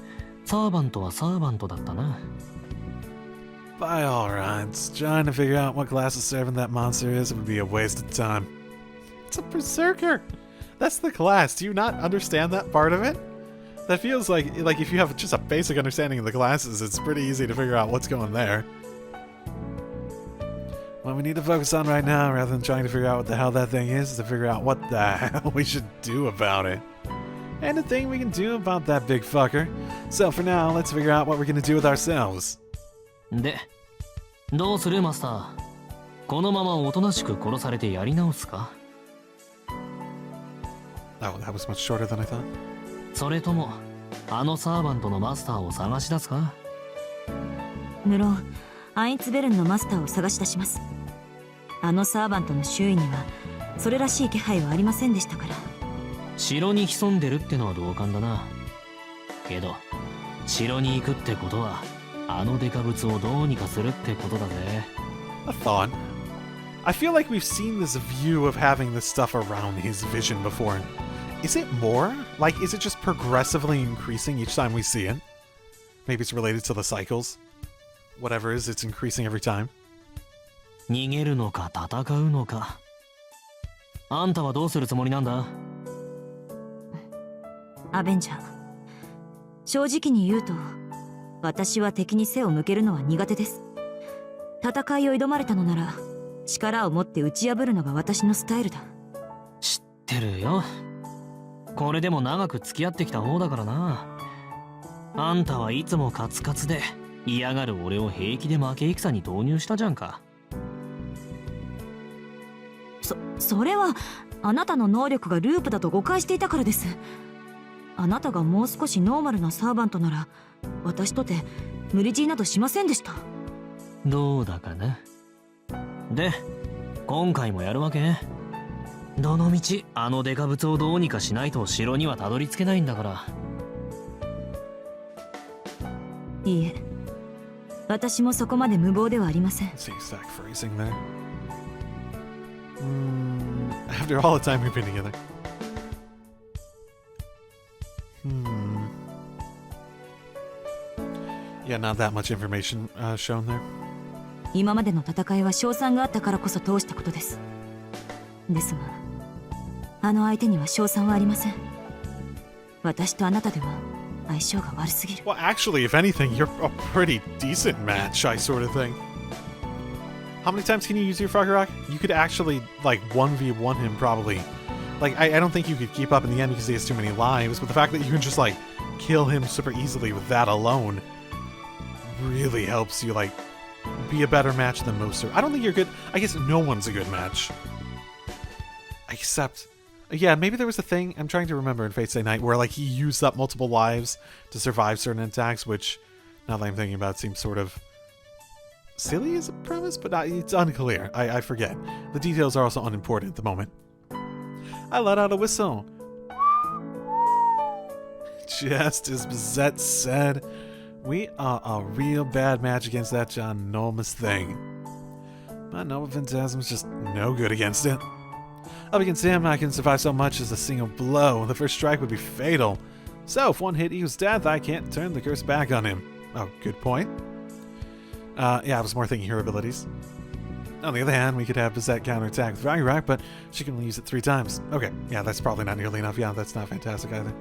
サーバントはサーバントだったな。By all rights, trying to figure out what class of servant that monster is would be a waste of time. It's a Berserker! That's the class. Do you not understand that part of it? That feels like if you have just a basic understanding of the classes, it's pretty easy to figure out what's going there. What we need to focus on right now, rather than trying to figure out what the hell that thing is to figure out what the hell we should do about it. And the thing we can do about that big fucker. So for now, let's figure out what we're gonna do with ourselves. で、どうするマスター？このままおとなしく殺されてやり直すか？ Oh, that was much shorter than I thought. それともあのサーバントのマスターを探し出すか？無論アインツベルンのマスターを探し出します。あのサーバントの周囲にはそれらしい気配はありませんでしたから。城に潜んでるってのは同感だな。けど城に行くってことはあのデカブツをどうにかするってことだぜ。 A thought. I feel like we've seen this view of having this stuff around his vision before. Is it more? Like, is it just progressively increasing each time we see it? Maybe it's related to the cycles. Whatever it is, it's increasing every time. 逃げるのか戦うのか。あんたはどうするつもりなんだ？アベンジャー、正直に言うと私は敵に背を向けるのは苦手です。戦いを挑まれたのなら力を持って打ち破るのが私のスタイルだ。知ってるよ。これでも長く付き合ってきた方だからな。あんたはいつもカツカツで嫌がる俺を平気で負け戦に投入したじゃんか。それはあなたの能力がループだと誤解していたからです。あなたがもう少しノーマルなサーバントなら私とて無理強いなどしませんでした。どうだかな。で、今回もやるわけ？どのみちあのデカブツをどうにかしないと城にはたどり着けないんだから。いいえ、私もそこまで無謀ではありません。 It's the exact phrasing there. After all the time we've been together. Yeah, not that much information shown there. 今までの戦いは勝算があったからこそ通したことです。ですが、あの相手には勝算はありません。私とあなたでは相性が悪すぎる。Well, actually, if anything, you're a pretty decent match, I sort of think. How many times can you use your Frogger Rock? You could actually, like, 1v1 him, probably. Like, I don't think you could keep up in the end because he has too many lives, but the fact that you can just, like, kill him super easily with that alone really helps you, like, be a better match than most. I don't think you're good. I guess no one's a good match. Except Yeah, maybe there was a thing, I'm trying to remember in Fate Stay Night, where like he used up multiple lives to survive certain attacks, which, now that I'm thinking about it, seems sort of silly as a premise, but it's unclear. I forget. The details are also unimportant at the moment. I let out a whistle. Just as Bazett said, we are a real bad match against that ginormous thing. My Nova Phantasm's just no good against it. Up against him, I can survive so much as a single blow. The first strike would be fatal. So, if one hit equals death, I can't turn the curse back on him. Oh, good point. Yeah, I was more thinking her abilities. On the other hand, we could have Bazett counterattack with Value Rack, but she can only use it 3 times. Okay, yeah, that's probably not nearly enough. Yeah, that's not fantastic either.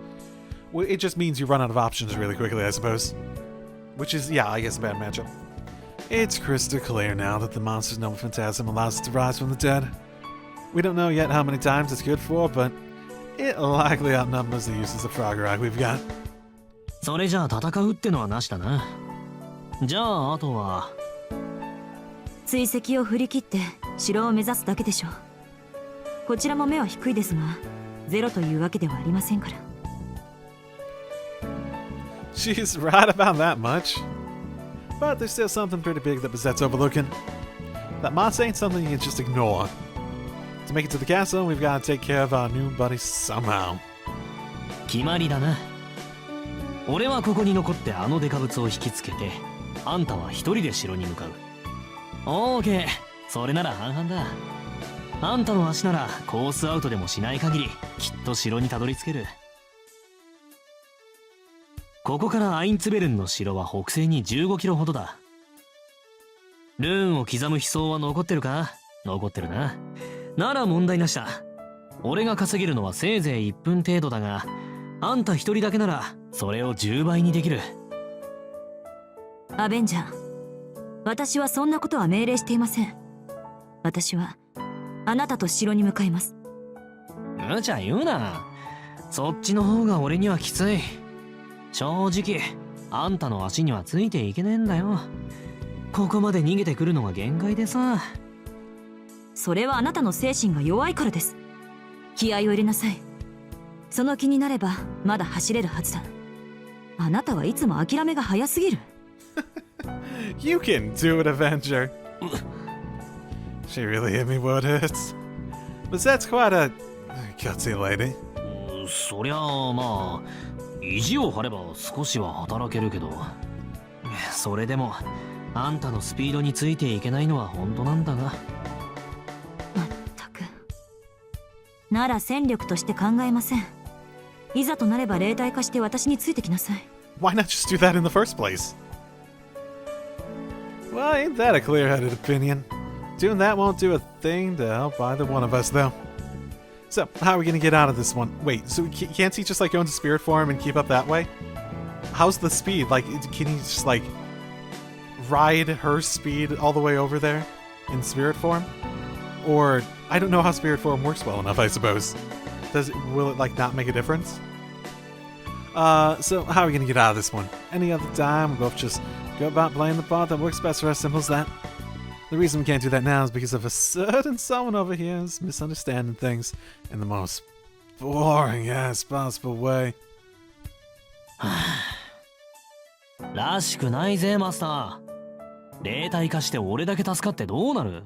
Well, it just means you run out of options really quickly, I suppose. Which is, yeah, I guess a bad matchup. It's crystal clear now that the monster's Nova Phantasm allows it to rise from the dead. We don't know yet how many times it's good for, but it likely outnumbers the uses of Frog Rock we've got. それじゃあ戦うってのはなしだな。じゃああとは追跡を振り切って城を目指すだけでしょう。こちらも目は低いですが、ゼロというわけではありませんから。She's right about that much. But there's still something pretty big that Bazett's overlooking. That moss ain't something you can just ignore. To make it to the castle, we've got to take care of our new buddy somehow. 決まりだな。俺はここに残ってあのデカブツを引きつけて、あんたは一人で城に向かう。オーケー、それなら半々だ。あんたの足ならコースアウトでもしない限りきっと城にたどり着ける。ここからアインツベルンの城は北西に15キロほどだ。ルーンを刻む悲壮は残ってるか？残ってるな。なら問題なしだ。俺が稼げるのはせいぜい1分程度だが、あんた一人だけならそれを10倍にできる。アベンジャー、私はそんなことは命令していません。私はあなたと城に向かいます。無茶言うな。そっちの方が俺にはきつい。正直あんたの足にはついていけねえんだよ。ここまで逃げてくるのが限界でさ。それはあなたの精神が弱いからです。気合を入れなさい。その気になればまだ走れるはずだ。あなたはいつも諦めが早すぎる。You can do it, Avenger. She really hit me where it hurts. But that's quite a gutsy lady. そりゃあまあ意地を張れば少しは働けるけど、それでもあんたのスピードについていけないのは本当なんだが。まったく。なら戦力として考えません。いざとなれば霊体化して私についてきなさい。Why not just do that in the first place? Well, ain't that a clear-headed opinion? Doing that won't do a thing to help either one of us, though. So, how are we gonna get out of this one? Wait, so can't he just like go into spirit form and keep up that way? How's the speed? Like, can he just like ride her speed all the way over there in spirit form? Or, I don't know how spirit form works well enough, I suppose. Will it like not make a difference? So how are we gonna get out of this one? Any other time, we both just go about playing the part that works best for us, simple as that. The reason we can't do that now is because of a certain someone over here is misunderstanding things in the most boring-ass possible way. らしくないぜマスター。霊体化して俺だけ助かってどうなる？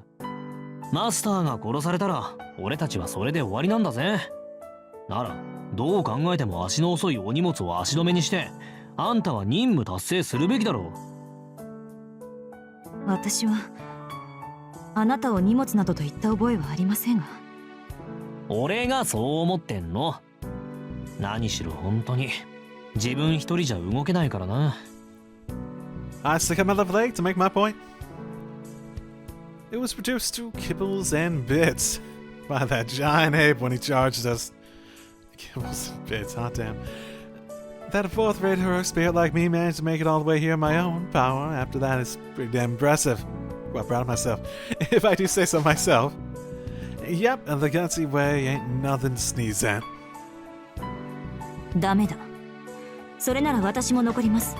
マスターが殺されたら俺たちはそれで終わりなんだぜ。ならどう考えても足の遅いお荷物を足止めにしてあんたは任務達成するべきだろう。私はあなたを荷物などと言った覚えはありませんが。俺がそう思ってんの。何しろ本当に自分一人じゃ動けないからな。I stick out my left leg to make my point. It was reduced to kibbles and bits by that giant ape when he charged us. Kibbles and bits, hot damn. That a fourth-rate heroic spirit like me managed to make it all the way here in my own power after that is pretty damn impressive. Quite proud of myself, if I do say so myself. Yep, the gutsy way ain't nothing to sneeze at. ダメだ。それなら私も残ります。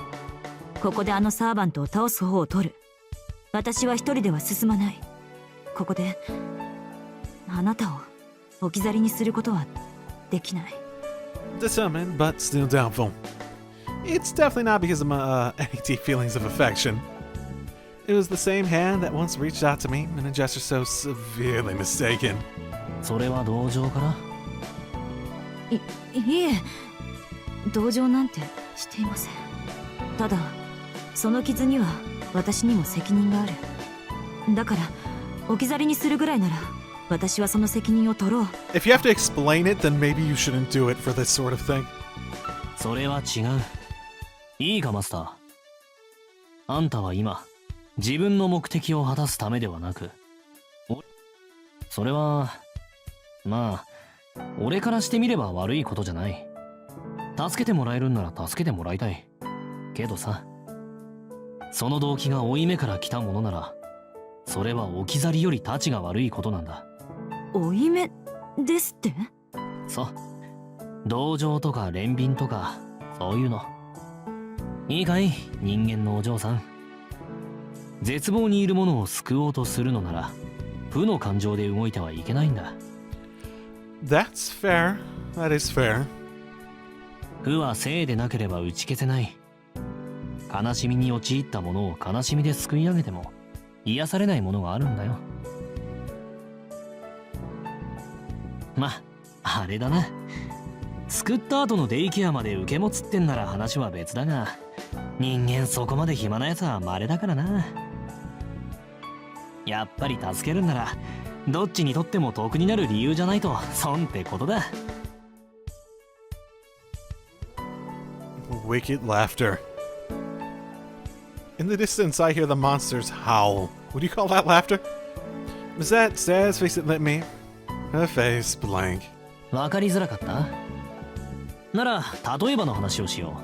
ここであのサーバントを倒す方を取る。私は一人では進まない。ここであなたを置き去りにすることはできない。 Determined, but still doubtful. It's definitely not because of my any deep feelings of affection. It was the same hand that once reached out to me in a gesture so severely mistaken. それは同情かな。いえ、同情なんてしていません。ただその傷には私にも責任がある。だから置き去りにするぐらいなら私はその責任を取ろう。 If you have to explain it, then maybe you shouldn't do it for this sort of thing. それは違う。いいかマスター。あんたは今自分の目的を果たすためではなく、それはまあ俺からしてみれば悪いことじゃない。助けてもらえるんなら助けてもらいたいけどさ、その動機が負い目から来たものならそれは置き去りよりたちが悪いことなんだ。負い目ですって？そう、同情とか憐憫とかそういうの。いいかい人間のお嬢さん。絶望にいるものを救おうとするのなら負の感情で動いてはいけないんだ。 That's fair. That is fair. 負は正でなければ打ち消せない。悲しみに陥ったものを悲しみですくい上げても癒されないものがあるんだよ。ま、あれだな。救った後のデイケアまで受け持つってんなら話は別だが、人間そこまで暇なやつは稀だからな。やっぱり助けるんならどっちにとっても得になる理由じゃないと損ってことだ。Wicked laughter. In the distance, I hear the monsters howl. Would you call that laughter? Bazett stares fixedly at me, her face blank. わかりづらかった？なら例えばの話をしよ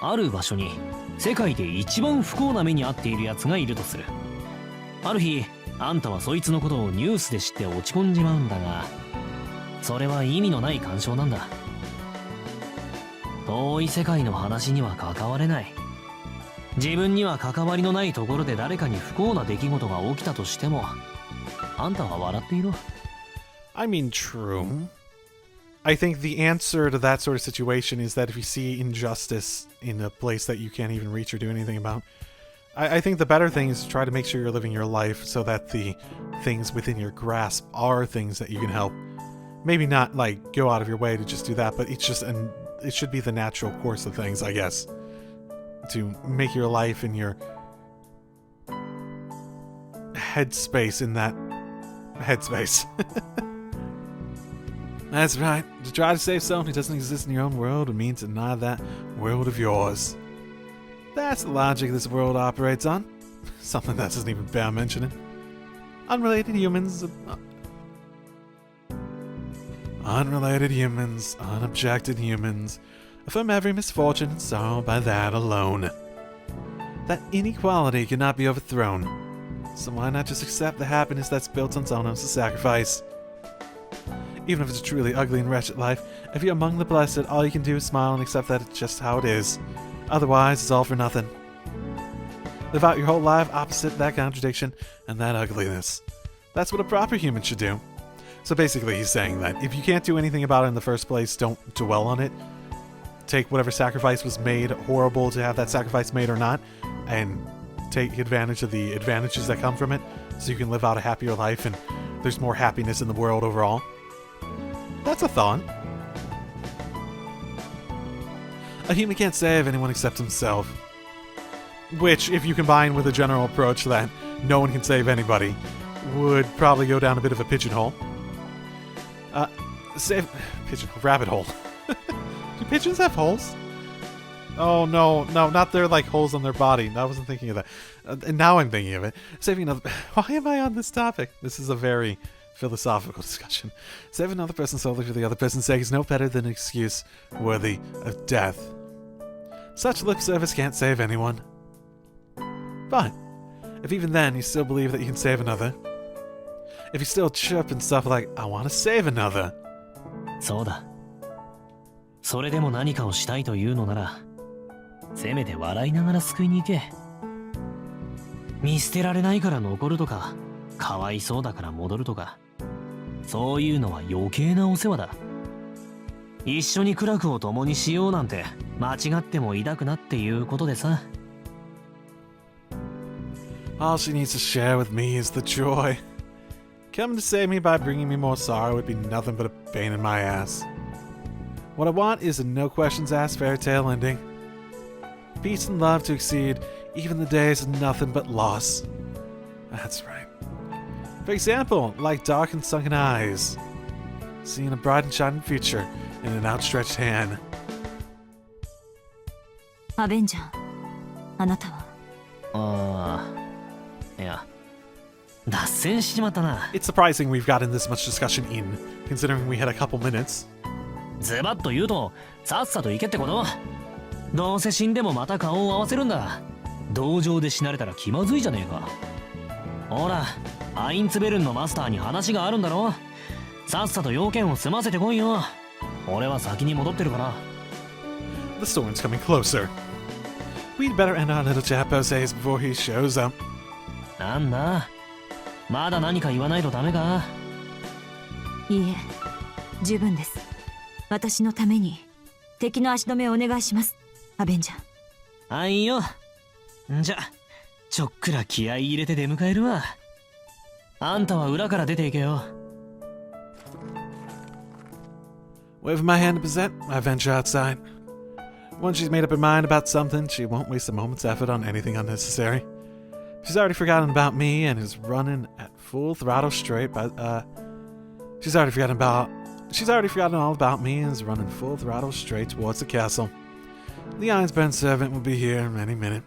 う。ある場所に世界で一番不幸な目に遭っているやつがいるとする。ある日あんたはそいつのことをニュースで知って落ち込んじまうんだが、それは意味のない干渉なんだ。遠い世界の話には関われない。自分には関わりのないところで誰かに不幸な出来事が起きたとしてもあんたは笑っていろ。 I mean, true. I think the answer to that sort of situation is that if you see injustice in a place that you can't even reach or do anything about, I think the better thing is to try to make sure you're living your life so that the things within your grasp are things that you can help. Maybe not like go out of your way to just do that, but it's just it should be the natural course of things, I guess, to make your life and your headspace in that headspace. That's right. To try to save someone who doesn't exist in your own world would mean to deny that world of yours. That's the logic this world operates on. Something that doesn't even bear mentioning. Unrelated humans, unobjected humans, affirm every misfortune and sorrow by that alone. That inequality cannot be overthrown. So why not just accept the happiness that's built on someone else's sacrifice? Even if it's a truly ugly and wretched life, if you're among the blessed, all you can do is smile and accept that it's just how it is. Otherwise, it's all for nothing. Live out your whole life opposite that contradiction and that ugliness. That's what a proper human should do. So basically, he's saying that if you can't do anything about it in the first place, don't dwell on it. Take whatever sacrifice was made, horrible to have that sacrifice made or not, and take advantage of the advantages that come from it so you can live out a happier life and there's more happiness in the world overall. That's a thought. A human can't save anyone except himself. Which, if you combine with a general approach that no one can save anybody, would probably go down a bit of a pigeonhole. Rabbit hole. Do pigeons have holes? Oh no, not their like holes on their body. I wasn't thinking of that. And now I'm thinking of it. Saving another. Why am I on this topic? This is a very philosophical discussion. Saving another person solely for the other person's sake is no better than an excuse worthy of death. Such lip service can't save anyone. But if even then you still believe that you can save another, if you still chirp and stuff like, I want to save another. そうだ。それでも何かをしたいというのなら、せめて笑いながら救いに行け。見捨てられないから残るとか、かわいそうだから戻るとか、そういうのは余計なお世話だ。一緒に苦楽を共にしようなんて間違っても抱くなっていうことでさ。 All she needs to share with me is the joy. Coming to save me by bringing me more sorrow would be nothing but a pain in my ass. What I want is a no questions asked fairy tale ending. Peace and love to exceed even the days of nothing but loss. That's right. For example, like dark and sunken eyes, seeing a bright and shining future in an outstretched hand. アベンジャー、あなたは？ああ、いや、脱線しちまったな。 It's surprising we've gotten this much discussion in, considering we had a couple minutes. ズバッと言うと、さっさと行けってこと。どうせ死んでもまた顔を合わせるんだ。道場で死なれたら気まずいじゃねえか。ほら、アインツベルンのマスターに話があるんだろ。さっさと要件を済ませてこいよ。俺は先に戻ってるから。 The storm's coming closer. We'd better end our little chat Jose's before he shows up. なんだ、まだ何か言わないとダメか。いいえ、十分です。私のために敵の足止めをお願いします、アベンジャー。あいよ。じゃ、ちょっくら気合い入れて出迎えるわ。あんたは裏から出ていけよ。 Waving my hand to Bazett, I venture outside. Once she's made up her mind about something, she won't waste a moment's effort on anything unnecessary. She's already forgotten about me and is running at full throttle straight by, She's already forgotten all about me and is running full throttle straight towards the castle. The Einzbern servant will be here in any minute.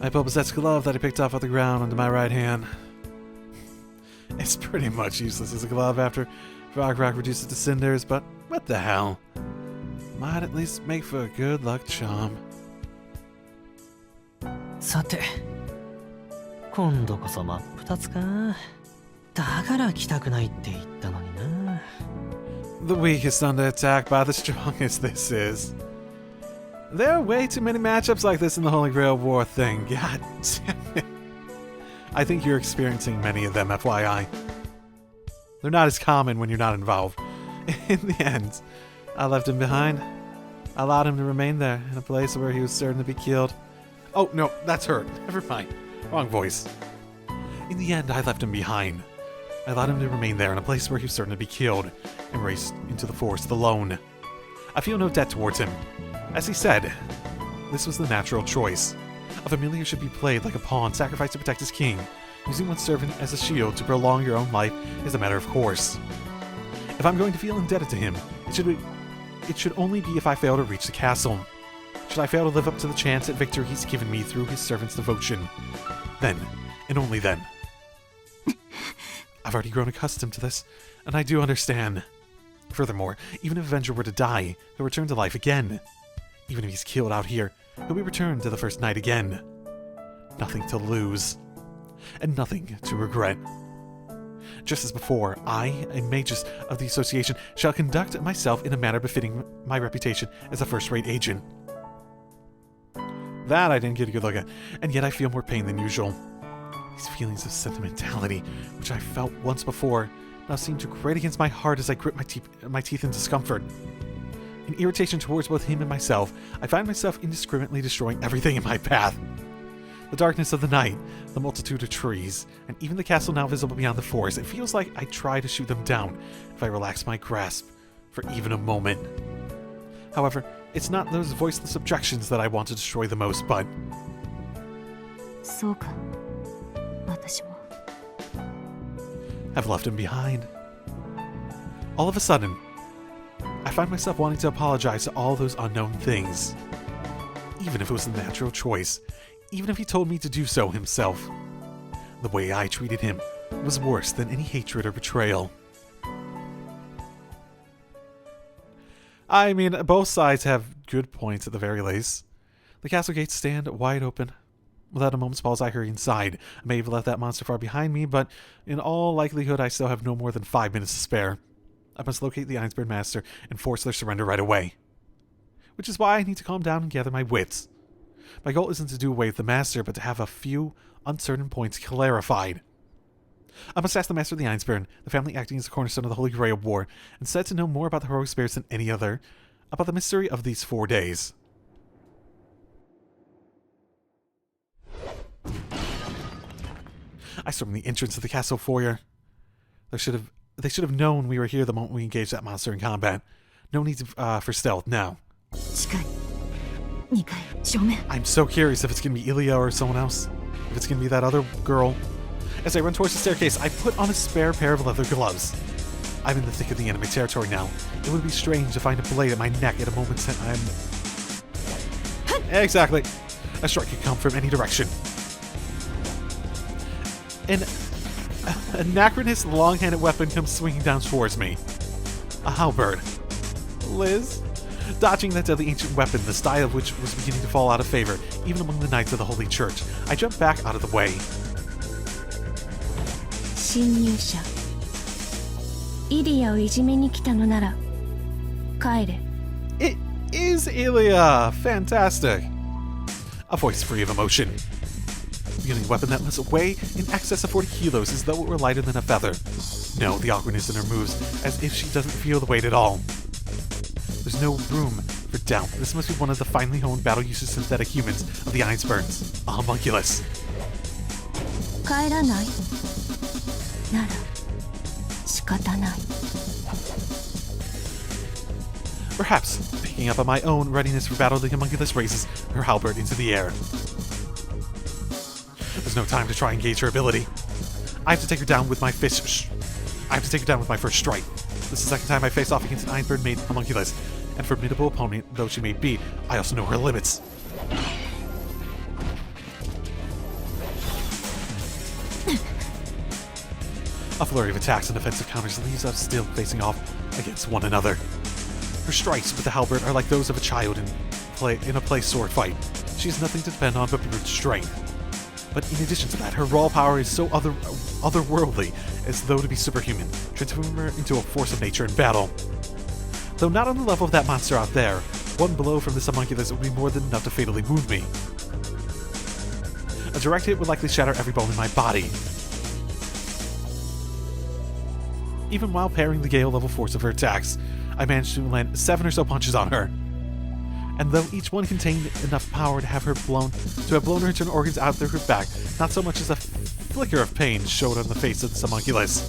I pull Bazett's glove that he picked off the ground under my right hand. It's pretty much useless as a glove after Frog Rock reduces to cinders, but what the hell? Might at least make for a good luck charm. さて、今度こそ真っ二つか。だから来たくないって言ったのにな。 The weakest under attack by the strongest, this is. There are way too many matchups like this in the Holy Grail War thing. God damn it. I think you're experiencing many of them, FYI. They're not as common when you're not involved. In the end, I left him behind. I allowed him to remain there, in a place where he was certain to be killed. Oh, no, that's her. Never mind. Wrong voice. In the end, I left him behind. I allowed him to remain there in a place where he was certain to be killed, and raced into the forest alone. I feel no debt towards him. As he said, this was the natural choice. A familiar should be played like a pawn sacrificed to protect his king. Using one's servant as a shield to prolong your own life is a matter of course. If I'm going to feel indebted to him, it should only be if I fail to reach the castle. Should I fail to live up to the chance at victory he's given me through his servant's devotion, then, and only then. I've already grown accustomed to this, and I do understand. Furthermore, even if Avenger were to die, he'll return to life again. Even if he's killed out here, he'll be returned to the first night again. Nothing to lose, and nothing to regret. Just as before, I, a magus of the association, shall conduct myself in a manner befitting my reputation as a first-rate agent. That I didn't get a good look at, and yet I feel more pain than usual. These feelings of sentimentality, which I felt once before, now seem to grate against my heart as I grip my teeth in discomfort. In irritation towards both him and myself, I find myself indiscriminately destroying everything in my path. The darkness of the night, the multitude of trees, and even the castle now visible beyond the forest, it feels like I try to shoot them down if I relax my grasp for even a moment. However, it's not those voiceless objections that I want to destroy the most, but... そうか、私も。 I've left him behind. All of a sudden, I find myself wanting to apologize to all those unknown things. Even if it was a natural choice, even if he told me to do so himself. The way I treated him was worse than any hatred or betrayal. I mean, both sides have good points at the very least. The castle gates stand wide open. Without a moment's pause, I hurry inside. I may have left that monster far behind me, but in all likelihood, I still have no more than 5 minutes to spare. I must locate the Einzbern master and force their surrender right away. Which is why I need to calm down and gather my wits. My goal isn't to do away with the master, but to have a few uncertain points clarified. I must ask the Master of the Einzbern, the family acting as the cornerstone of the Holy Grail War, and said to know more about the heroic spirits than any other, about the mystery of these 4 days. I stormed the entrance of the castle foyer. They should have known we were here the moment we engaged that monster in combat. No need for stealth now. 近い2階正面 I'm so curious if it's gonna be Illya or someone else. If it's gonna be that other girl. As I run towards the staircase, I put on a spare pair of leather gloves. I'm in the thick of the enemy territory now. It would be strange to find a blade at my neck at a moment that I'm... Exactly. A strike could come from any direction. An anachronist long-handed weapon comes swinging down towards me. A halberd. Liz? Dodging that deadly ancient weapon, the style of which was beginning to fall out of favor, even among the knights of the Holy Church, I jumped back out of the way. 侵入者イリアをいじめに来たのなら帰れ It is Illya! Fantastic! A voice free of emotion. Wielding a weapon that must weigh in excess of 40 kilos as though it were lighter than a feather. No, the awkwardness in her moves, as if she doesn't feel the weight at all. There's no room for doubt. This must be one of the finely honed battle-used synthetic humans of the Einzberns, a homunculus. 帰らないなら仕方ない Perhaps, picking up on my own readiness for battle, the homunculus raises her halberd into the air. There's no time to try and gauge her ability. I have to take her down with my fist. I have to take her down with my first strike. This is the second time I face off against an Einzbern-made homunculus, and formidable opponent though she may be, I also know her limits. A flurry of attacks and defensive counters leaves us still facing off against one another. Her strikes with the halberd are like those of a child in a play sword fight. She has nothing to depend on but brute strength. But in addition to that, her raw power is so otherworldly, as though to be superhuman, transforming her into a force of nature in battle. Though not on the level of that monster out there, one blow from this homunculus would be more than enough to fatally wound me. A direct hit would likely shatter every bone in my body. Even while parrying the gale-level force of her attacks, I managed to land 7 or so punches on her. And though each one contained enough power to have blown her internal organs out through her back, not so much as a flicker of pain showed on the face of the homunculus.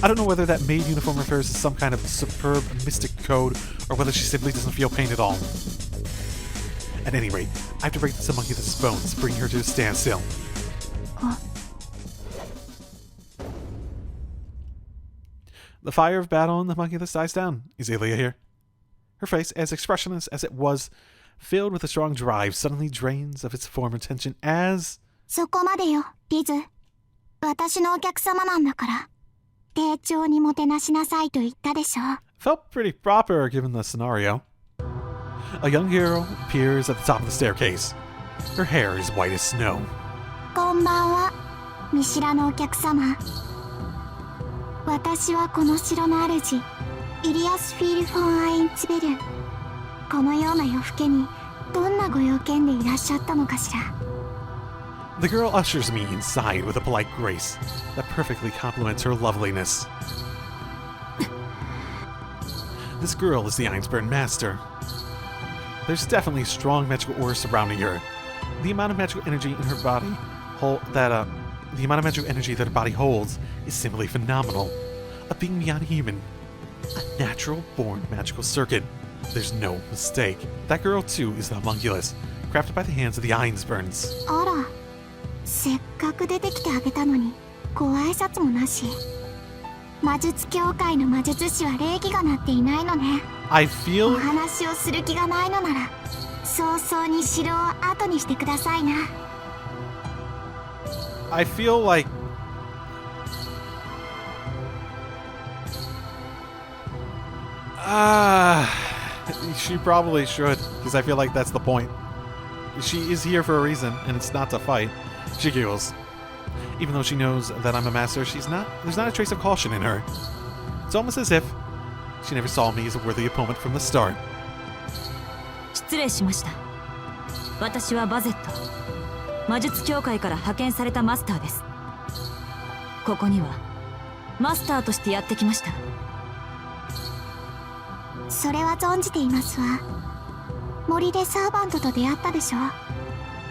I don't know whether that maid uniform refers to some kind of superb mystic code, or whether she simply doesn't feel pain at all. At any rate, I have to break this homunculus' bones, bringing her to a standstill. The fire of battle in the homunculus dies down. Is Illya here? Her face, as expressionless as it was, filled with a strong drive, suddenly drains of its former tension as... そこまでよ、リズ。私のお客様なんだから。丁重にもてなしなさいと言ったでしょ。Felt pretty proper given the scenario. A young girl appears at the top of the staircase. Her hair is white as snow. こんばんは、見知らぬお客様。私はこの城の主、イリアスフィール・フォン・アインツベルン。このような夜更けにどんなご用件でいらっしゃったのかしら。The girl ushers me inside with a polite grace that perfectly complements her loveliness. This girl is the Einzbern master. There's definitely a strong magical aura surrounding her. The amount of magical energy in her body that her body holds is simply phenomenal. A being beyond human. A natural-born magical circuit. There's no mistake. That girl, too, is the homunculus, crafted by the hands of the Einzberns. あら、せっかく出てきてあげたのに、ご挨拶もなし。魔術協会の魔術師は礼儀がなっていないのね。I feel... お話をする気がないのなら、早々に城を後にしてくださいな。I feel like... she probably should, because I feel like that's the point. She is here for a reason, and it's not to fight. She giggles. Even though she knows that I'm a master, there's not a trace of caution in her. It's almost as if she never saw me as a worthy opponent from the start. 失礼しました。私はバゼット。魔術協会から派遣されたマスターです。ここにはマスターとしてやってきました。それは存じていますわ。森でサーバントと出会ったでしょ。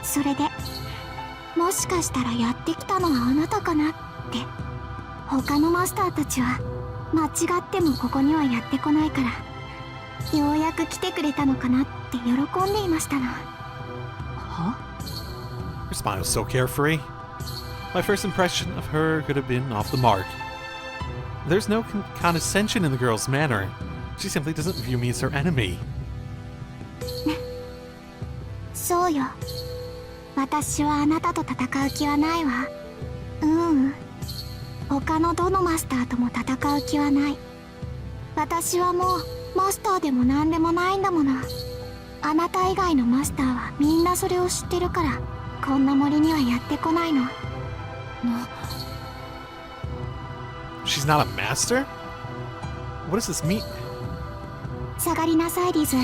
それでもしかしたらやってきたのはあなたかなって。他のマスターたちは間違ってもここにはやってこないから、ようやく来てくれたのかなって喜んでいましたの。は？ Her smile's so carefree. My first impression of her could have been off the mark. There's no condescension in the girl's manner. She simply doesn't view me as her enemy. そうよ。私はあなたと戦う気はないわ。他のどのマスターとも戦う気はない。私はもうマスターでも何でもないんだもの。あなた以外のマスターはみんなそれを知ってるから、こんな森にはやってこないの。She's not a master? What does this mean? 下がりなさいリズ。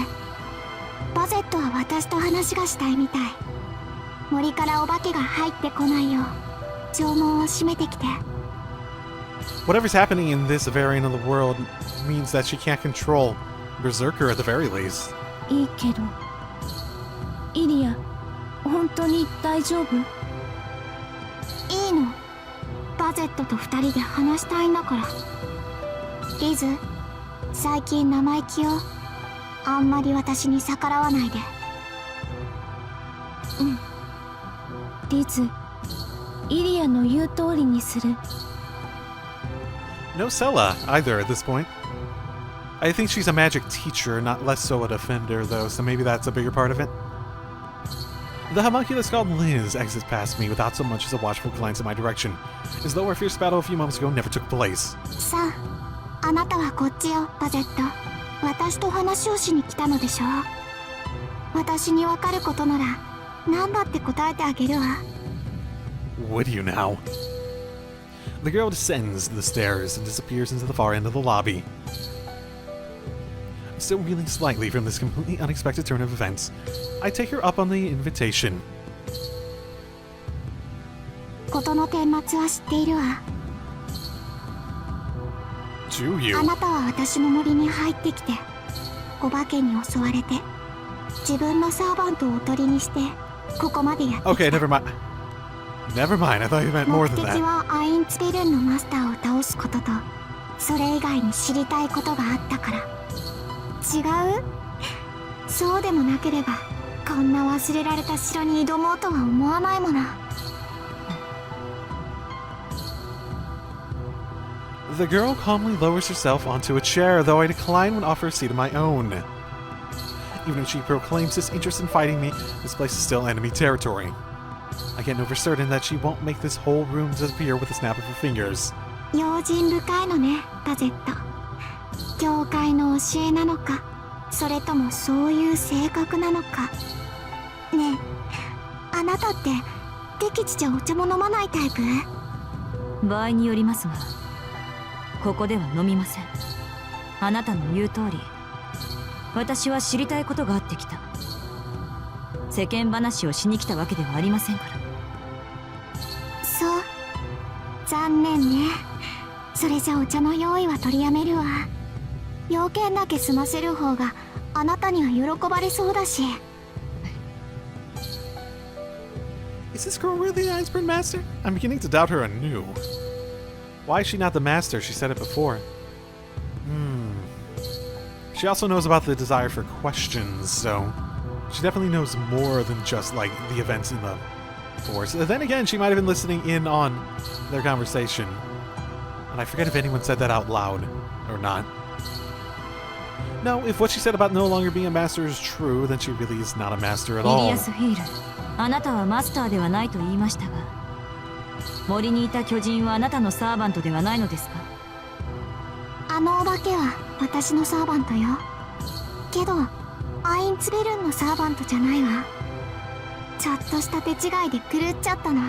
バゼットは私と話がしたいみたい。森からお化けが入ってこないよう城門を閉めてきて。Whatever's happening in this variant of the world means that she can't control Berserker at the very least. いいけど、イリア、本当に大丈夫？いいの。バゼットと2人で話したいんだから。リズ、最近生意気よ。あんまり私に逆らわないで。リズ、イリアの言う通りにする。No Sella either at this point. I think she's a magic teacher, not less so a defender though, so maybe that's a bigger part of it. The homunculus called Liz exits past me without so much as a watchful glance in my direction, as though our fierce battle a few moments ago never took place. さあ、あなたはこっちよ、バゼット。私と話をしに来たのでしょ。私にわかることなら何だって答えてあげるわ。 Would you now? The girl descends the stairs and disappears into the far end of the lobby. Still reeling slightly from this completely unexpected turn of events, I take her up on the invitation. 事の顛末は知っているわ。Do you? あなたは私の森に入ってきて、お化けに襲われて、自分のサーバントをおとりにして、ここまでやってきた。 Okay, never mind. Never mind, I thought you meant more 目 than 的 that. はアインツベルンのマスターを倒すことと、それ以外に知りたいことがあったから。違う？そうでもなければ、こんな忘れられた城に挑もうとは思わないもの。The girl calmly lowers herself onto a chair, though I decline when offered a seat of my own. Even if she proclaims this interest in fighting me, this place is still enemy territory. I can't know for certain that she won't make this whole room disappear with a snap of her fingers. 用心深いのね、バゼット。教会の教えなのか、それともそういう性格なのか。ねえ、あなたって敵地じゃお茶も飲まないタイプ？場合によりますが、ここでは飲みません。あなたの言う通り、私は知りたいことがあってきた。世間話をしに来たわけではありませんから。そう、残念ね。それじゃお茶の用意は取りやめるわ。要件だけ済ませる方があなたには喜ばれそうだし。 Is this girl really the Einzbern master? I'm beginning to doubt her anew. Why is she not the master? She said it before. She also knows about the desire for questions, so she definitely knows more than just, like, the events in the force. Then again, she might have been listening in on their conversation. And I forget if anyone said that out loud or not. No, if what she said about no longer being a master is true, then she really is not a master at イリ all. アス・フィール、あなたはマスターではないと言いましたが、森にいた巨人はあなたのサーバントではないのですか？あのお化けは私のサーバントよ。けどアインツベルンのサーバントじゃないわ。ちょっとした手違いで狂っちゃったの。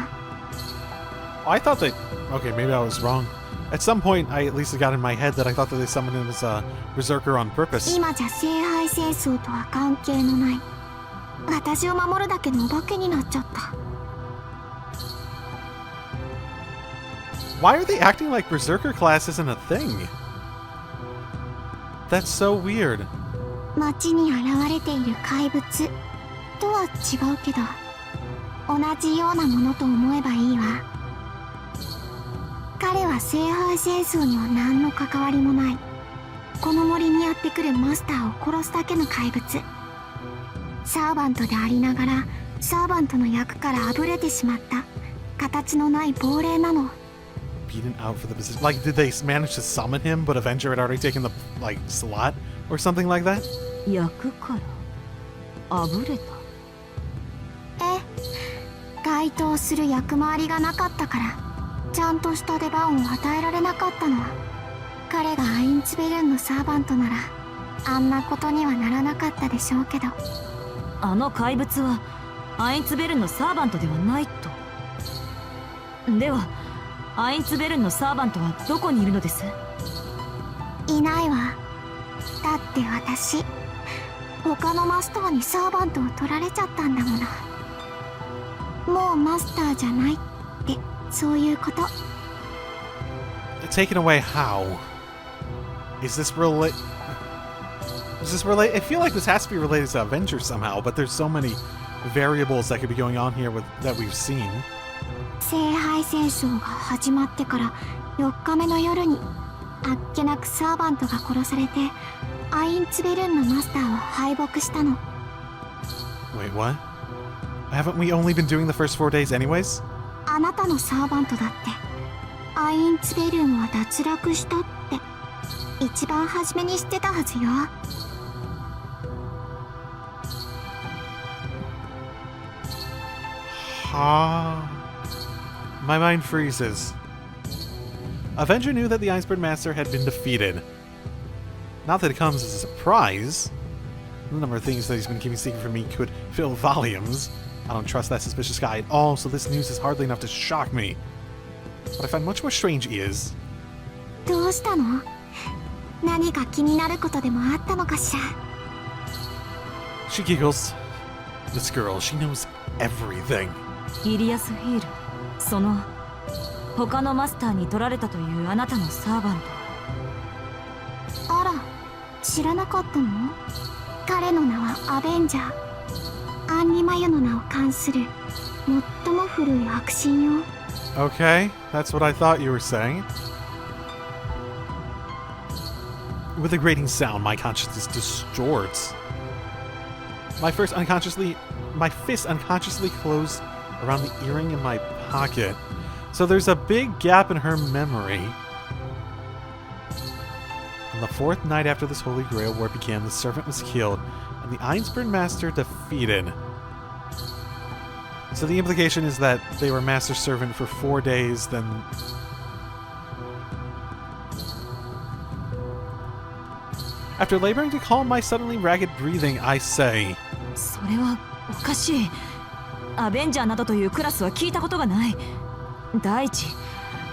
I thought that... Okay, maybe I was wrong. At some point, I at least got in my head that I thought that they summoned him as a berserker on purpose. 今じゃ聖杯戦争とは関係のない、私を守るだけのお化けになっちゃった。Why are they acting like Berserker class isn't a thing? That's so weird. 街に現れている怪物とは違うけど、同じようなものと思えばいいわ。彼は聖杯戦争には何の関わりもない、この森にやってくるマスターを殺すだけの怪物。サーバントでありながらサーバントの役からあぶれてしまった形のない亡霊なの。Beaten out for the position. Like, did they manage to summon him, but Avenger had already taken the, like, slot? Or something like that? 役からあぶれた。該当する役回りがなかったからちゃんとした出番を与えられなかったの。彼がアインツベルンのサーバントならあんなことにはならなかったでしょうけど。あの怪物はアインツベルンのサーバントではないと。ではアインツベルンのサーバントはどこにいるのです？いないわ。だって私他のマスターにサーバントを取られちゃったんだもの。もうマスターじゃないってそういうこと。 Taken away how? Is this relate? I feel like this has to be related to Avenger somehow, but there's so many variables that could be going on here with that we've seen. 聖杯戦争が始まってから4日目の夜にあっけなくサーバントが殺されてアインツベルンのマスターは敗北したの。 Wait, what? Haven't we only been doing the first 4 days anyways? あなたのサーバントだってアインツベルンは脱落したって一番初めに知ってたはずよ。My mind freezes. Avenger knew that the Einzbern Master had been defeated. Not that it comes as a surprise. The number of things that he's been keeping secret from me could fill volumes. I don't trust that suspicious guy at all, so this news is hardly enough to shock me. What I find much more strange is... どうしたの？何か気になることでもあったのかしら。 She giggles. This girl, she knows everything. イリアス・フィール、その他のマスターに取られたというあなたのサーバント。あら、知らなかったの？彼の名はアベンジャー。アンリマユの名を冠する最も古い悪神よ。 Okay, that's what I thought you were saying. With a grating sound, my consciousness distorts. My fist unconsciously closed around the earring in my pocket. So there's a big gap in her memory. On the 4th night after this Holy Grail war began, the servant was killed, and the Einzbern Master defeated. So the implication is that they were Master Servant for 4 days, then... After laboring to calm my suddenly ragged breathing, I say... それはおかしい。アベンジャーなどというクラスは聞いたことがない。第一、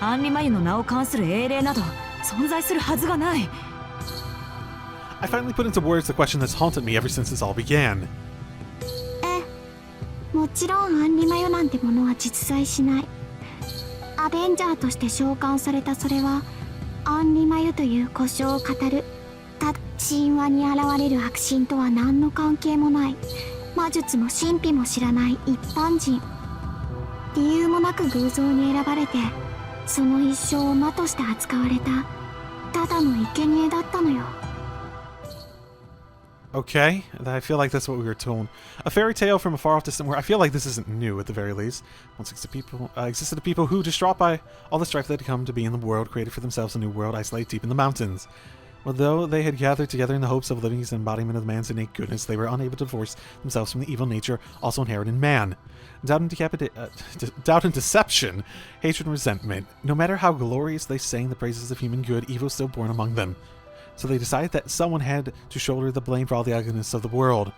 アンリマユの名を冠する英霊など存在するはずがない。I finally put into words the question that's haunted me ever since this all began. もちろんアンリマユなんてものは実在しない。アベンジャーとして召喚されたそれはアンリマユという呼称を語る神話に現れる悪神とは何の関係もない魔術も神秘も知らない一般人。理由もなく偶像に選ばれてその一生を魔として扱われたただの生贄だったのよ。 Okay, I feel like that's what we were told. A fairy tale from a far-off distant world. I feel like this isn't new, at the very least. Once existed a people who, distraught by all the strife that had come to be in the world, created for themselves a new world isolated deep in the mountains. Although they had gathered together in the hopes of living as an embodiment of man's innate goodness, they were unable to divorce themselves from the evil nature also inherent in man. Doubt and deception, hatred and resentment. No matter how glorious they sang the praises of human good, evil was still born among them. So they decided that someone had to shoulder the blame for all the ugliness of the world.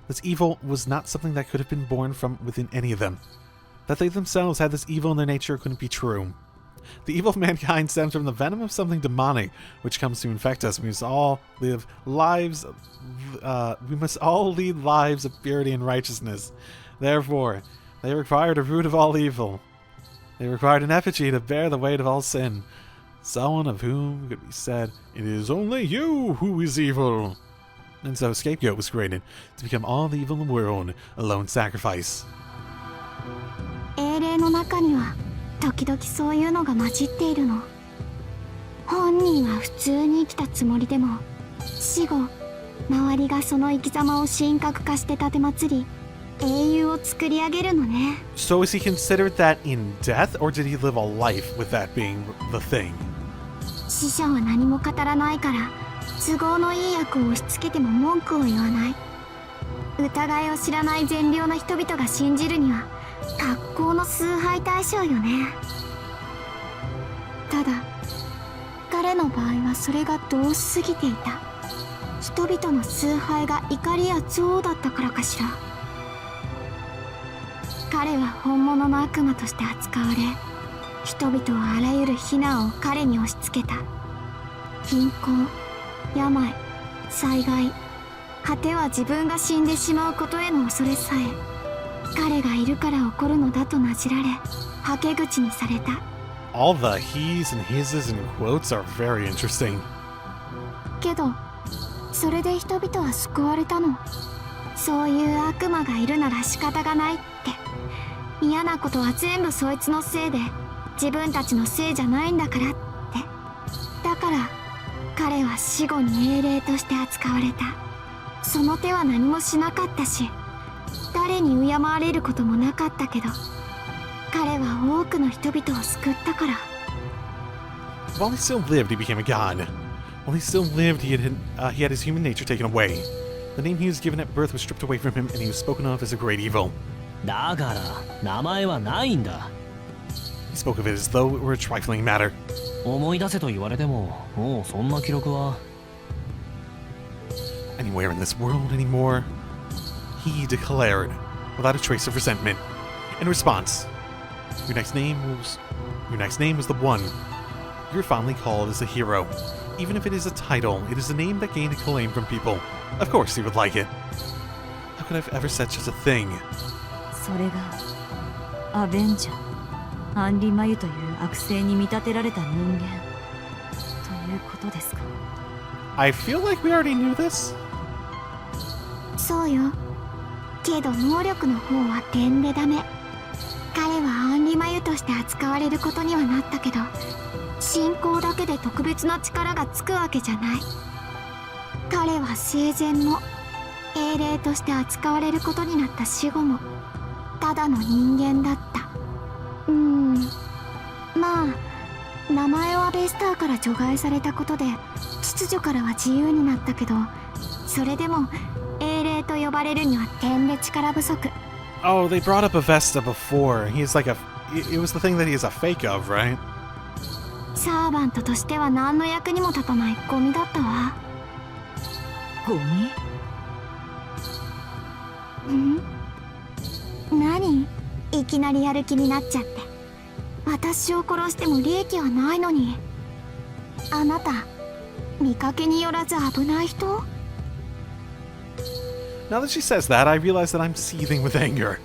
This evil was not something that could have been born from within any of them. That they themselves had this evil in their nature couldn't be true. The evil of mankind stems from the venom of something demonic, which comes to infect us. We must all lead lives of purity and righteousness. Therefore, they required a root of all evil. They required an effigy to bear the weight of all sin. Someone of whom could be said, "It is only you who is evil." And so a scapegoat was created to become all the evil in the world, a lone sacrifice. 英霊の中には時々そういうのが混じっているの。本人は普通に生きたつもりでも、死後周りがその生き様を神格化して立てまつり、英雄を作り上げるのね。So is he considered that in death, or did he live a life with that being the thing? 死者は何も語らないから、都合のいい役を押し付けても文句を言わない。疑いを知らない善良な人々が信じるには格好の崇拝対象よね。ただ彼の場合はそれが度を過ぎていた。人々の崇拝が怒りや憎悪だったからかしら。彼は本物の悪魔として扱われ、人々はあらゆる非難を彼に押し付けた。貧困、病、災害、果ては自分が死んでしまうことへの恐れさえ、彼がいるから起こるのだとなじられ、はけ口にされた。All the he's and his's and quotes are very interesting. けど、それで人々は救われたの。そういう悪魔がいるなら仕方がないって。嫌なことは全部そいつのせいで、自分たちのせいじゃないんだからって。だから彼は死後に英霊として扱われた。その手は何もしなかったし、誰に敬われることもなかったけど、彼は多くの人々を救ったから。 While he still lived, he became a god. While he still lived, he had his human nature taken away. The name he was given at birth was stripped away from him, and he was spoken of as a great evil. だから名前はないんだ。 He spoke of it as though it were a trifling matter. 思い出せと言われても、もうそんな記録は。 Anywhere in this world anymore, he declared, without a trace of resentment. In response, your next name was the one. You're fondly called as a hero. Even if it is a title, it is a name that gained acclaim from people. Of course he would like it. How could I have ever said such a thing? それがアベンジャー、アンリ・マユという悪性に見立てられた人間ということですか。 I feel like we already knew this. そうよ。けど能力の方は点でダメ。彼はアンリマユとして扱われることにはなったけど、信仰だけで特別な力がつくわけじゃない。彼は生前も英霊として扱われることになった死後もただの人間だった。まあ名前はベスターから除外されたことで秩序からは自由になったけど、それでも英霊と呼ばれるには点で力不足。 Oh, they brought up Avesta before. He's like it was the thing that he is a fake of, right? サーバントとしては何の役にも立たないゴミだったわ。ゴミ？何？いきなりやる気になっちゃって。私を殺しても利益はないのに。あなた、見かけによらず危ない人？ Now that she says that, I realize that I'm seething with anger.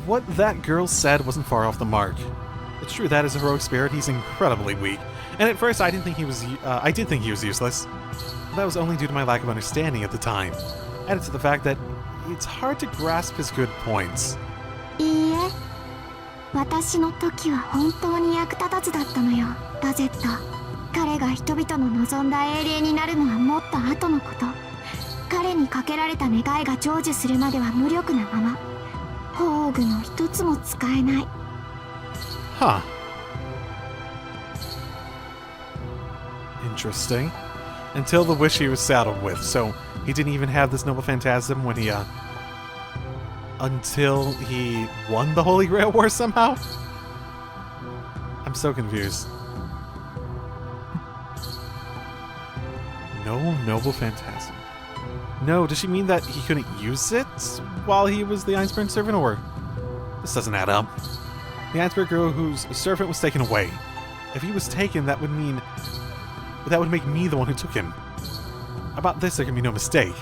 What that girl said wasn't far off the mark. It's true that as a heroic spirit, he's incredibly weak. And at first, I did think he was useless. That was only due to my lack of understanding at the time. Added to the fact that it's hard to grasp his good points. いいえ、私の時は本当に役立たずだったのよ、バゼット。彼が人々の望んだ英霊になるのはもっと後のこと。彼にかけられた願いが成就するまでは無力なまま。宝具の一つも使えない。Huh. Interesting. Until the wish he was saddled with, so he didn't even have this noble phantasm when he, until he won the Holy Grail War somehow? I'm so confused. No noble phantasm. No, does she mean that he couldn't use it while he was the Einzbern servant, or... This doesn't add up. The Einzbern girl whose servant was taken away. If he was taken, that would make me the one who took him. About this, there can be no mistake.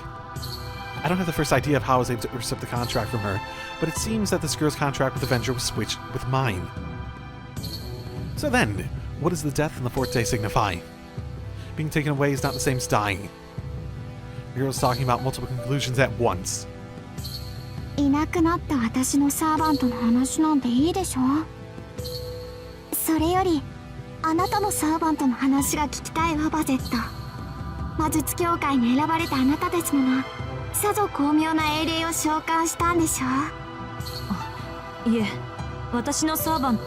I don't have the first idea of how I was able to intercept the contract from her, but it seems that this girl's contract with Avenger was switched with mine. So then, what does the death on the 4th day signify? Being taken away is not the same as dying. The girl's talking about multiple conclusions at once. いなくなった私のサーバントの話なんていいでしょ。それよりあなたのサーバントの話が聞きたいわ、バゼット。魔術協会に選ばれたあなたですもの、さぞ巧妙な英霊を召喚したんでしょう。いえ、私のサーバント。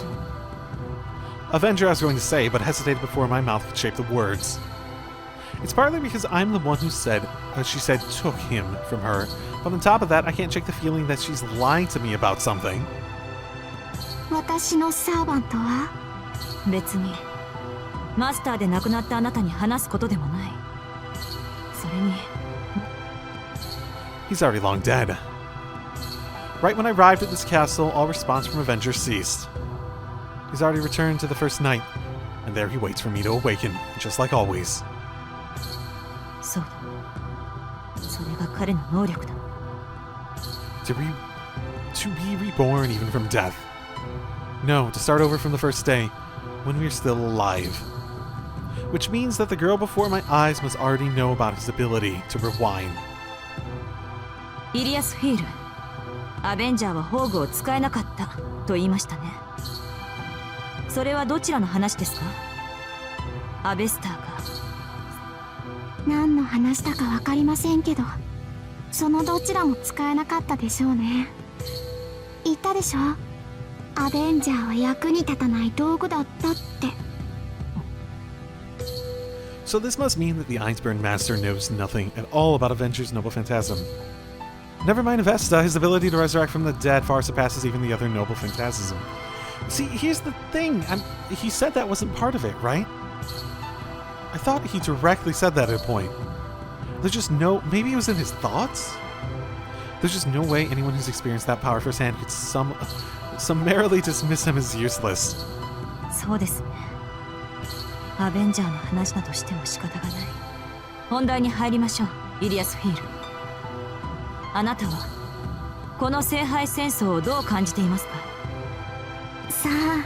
Avenger I was going to say, but hesitated before my mouth could shape the words. It's partly because I'm the one who said, she said took him from her, but on top of that, I can't shake the feeling that she's lying to me about something. 私のサーバントは別にマスターで亡くなったあなたに話すことでもない。それに He's already long dead. Right when I arrived at this castle, all response from Avenger ceased. He's already returned to the first night, and there he waits for me to awaken, just like always. そうだ、それが彼の能力だ。To be reborn even from death. No, to start over from the first day, when we are still alive. Which means that the girl before my eyes must already know about his ability to rewind. イリアス・フィール、アベンジャーは宝具を使えなかったと言いましたね。それはどちらの話ですか？アベスターか。何の話だか分かりませんけど、そのどちらも使えなかったでしょうね。言ったでしょ、アベンジャーは役に立たない道具だったって。 So this must mean that the Einzbern master knows nothing at all about Avenger's noble phantasm. Never mind Avesta, his ability to resurrect from the dead far surpasses even the other noble phantasm. See, here's the thing, he said that wasn't part of it, right? I thought he directly said that at a point. There's just no... maybe it was in his thoughts? There's just no way anyone who's experienced that power firsthand could summarily dismiss him as useless. そうですね。アベンジャーの話だとしても仕方がない。本題に入りましょう、イリアス・フィール。あなたはこの聖杯戦争をどう感じていますか？さあ、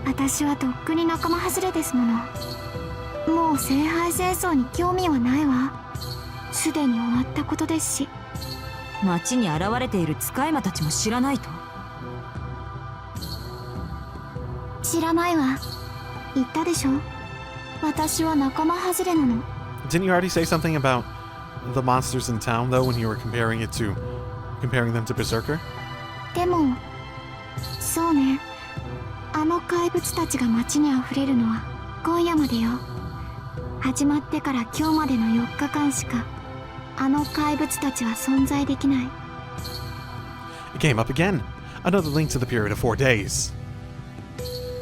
私はとっくに仲間外れですもの。もう聖杯戦争に興味はないわ。すでに終わったことですし。町に現れている使い魔たちも知らないと？知らないわ。言ったでしょ、私は仲間外れなの。 Didn't you already say something about the monsters in town, though, when you were comparing them to Berserker? でもそうね、あの怪物たちが街にあふれるのは今夜までよ。始まってから今日までの4日間しかあの怪物たちは存在できない。 It came up again. Another link to the period of 4 days.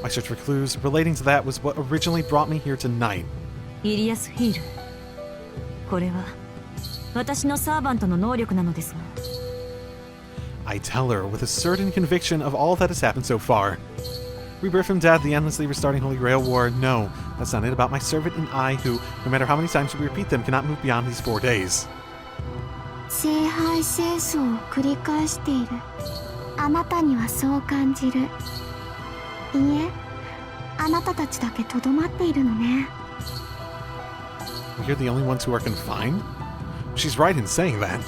My search for clues relating to that was what originally brought me here tonight. イリアス・フィール、これは私のサーバントの能力なのですが。 I tell her with a certain conviction of all that has happened so far. Rebirth from death, the endlessly restarting Holy Grail War. No, that's not it about my servant and I who, no matter how many times we repeat them, cannot move beyond these 4 days. 聖杯戦争を繰り返している。あなたにはそう感じる。いいえ、あなたたちだけとどまっているのね。 We're the only ones who are confined? She's right in saying that.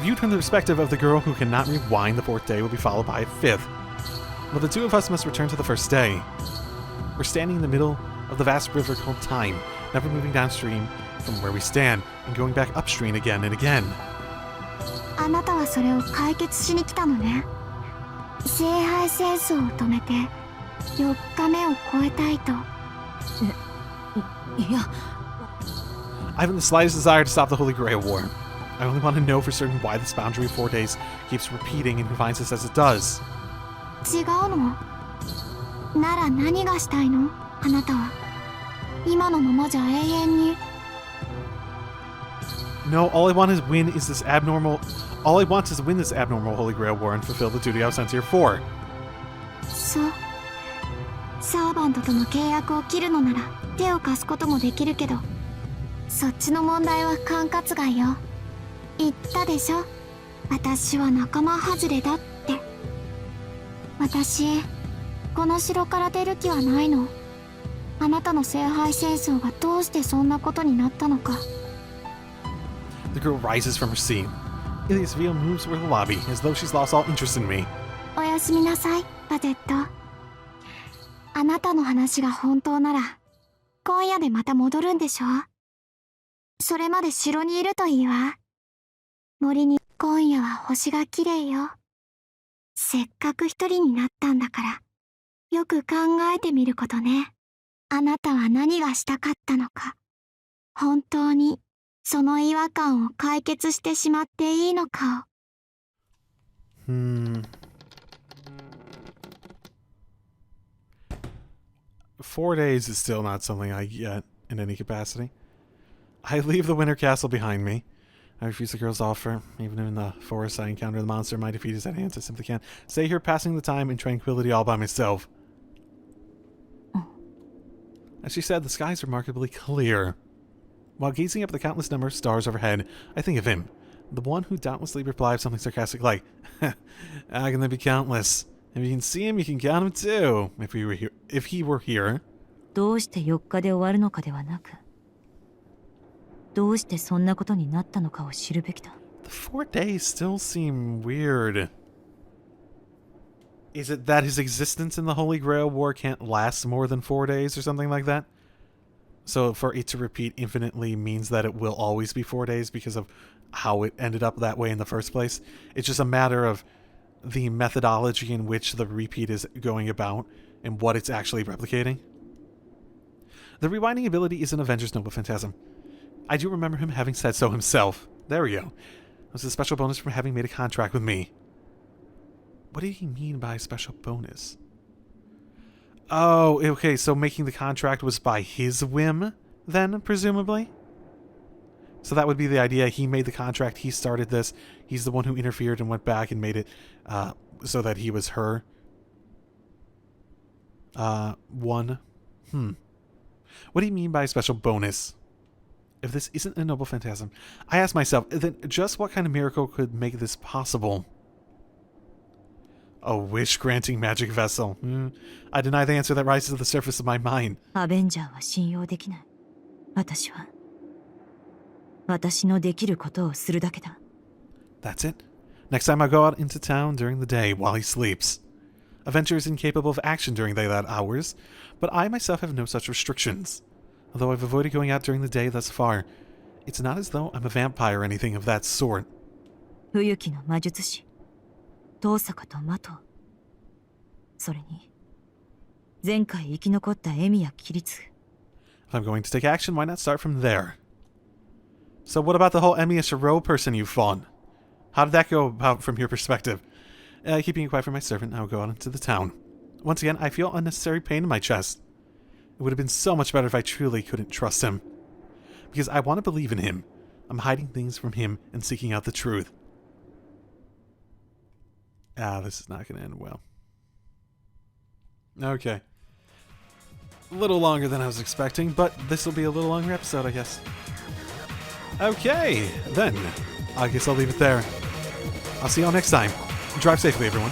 Viewed from the perspective of the girl who cannot rewind, the 4th day will be followed by a 5th. But the two of us must return to the first day. We're standing in the middle of the vast river called Time, never moving downstream from where we stand, and going back upstream again and again. あなたはそれを解決しに来たのね。聖杯戦争を止めて4日目を超えたいと。いや、 I haven't the slightest desire to stop the Holy Grail War. I only want to know for certain why this boundary of 4 days keeps repeating and confines us as it does. 違うの？なら何がしたいの？あなたは。今のままじゃ永遠に。 No, all I want is win this abnormal Holy Grail War and fulfill the duty I was sent here for. そう。サーバントとの契約を切るのなら手を貸すこともできるけど、そっちの問題は管轄外よ。言ったでしょ。私は仲間外れだって。私、この城から出る気はないの。あなたの聖杯戦争がどうしてそんなことになったのか。The girl rises from her seat. Illya's veil moves toward the lobby, as though she's lost all interest in me. おやすみなさい、バゼット。あなたの話が本当なら、今夜でまた戻るんでしょ。それまで城にいるといいわ。森に今夜は星が綺麗よ。せっかく一人になったんだから、よく考えてみることね。あなたは何がしたかったのか。本当にその違和感を解決してしまっていいのかを。4 days is still not something I get in any capacity. I leave the Winter Castle behind me. I refuse the girl's offer. Even in the forest I encounter the monster, my defeat is at hand. I simply can't stay here passing the time in tranquility all by myself. As she said, the sky is remarkably clear. While gazing up at the countless number of stars overhead, I think of him, the one who doubtlessly replied something sarcastic like, "How can they be countless? If you can see him, you can count him too. If he were here." どうして4日で終わるのかではなく、どうしてそんなことになったのかを知るべきだ。The 4 days still seem weird. Is it that his existence in the Holy Grail War can't last more than 4 days or something like that? So for it to repeat infinitely means that it will always be 4 days because of how it ended up that way in the first place? It's just a matter of the methodology in which the repeat is going about and what it's actually replicating. The rewinding ability is an Avengers Noble Phantasm. I do remember him having said so himself. There we go. It was a special bonus from having made a contract with me. What did he mean by special bonus? Oh, okay, so making the contract was by his whim, then, presumably? So that would be the idea. He made the contract, he started this, he's the one who interfered and went back and made it so that he was her. One. What do you mean by special bonus? If this isn't a Noble Phantasm, I ask myself, then just what kind of miracle could make this possible? A wish-granting magic vessel. I deny the answer that rises to the surface of my mind. アベンジャーは信用できない。私は私のできることをするだけだ。That's it. Next time I go out into town during the day while he sleeps. Avenger is incapable of action during daylight hours, but I myself have no such restrictions. Although I've avoided going out during the day thus far, it's not as though I'm a vampire or anything of that sort. 冬木の魔術師、遠坂とマト、それに前回生き残ったエミやキリツ。If I'm going to take action, why not start from there? So what about the whole Emiya Shiro person you fought? How did that go about from your perspective? Keeping it quiet for my servant, I'll go out into the town. Once again, I feel unnecessary pain in my chest. It would have been so much better if I truly couldn't trust him. Because I want to believe in him. I'm hiding things from him and seeking out the truth. This is not going to end well. Okay. A little longer than I was expecting, but this will be a little longer episode, I guess. Okay, then. I guess I'll leave it there. I'll see y'all next time. Drive safely, everyone.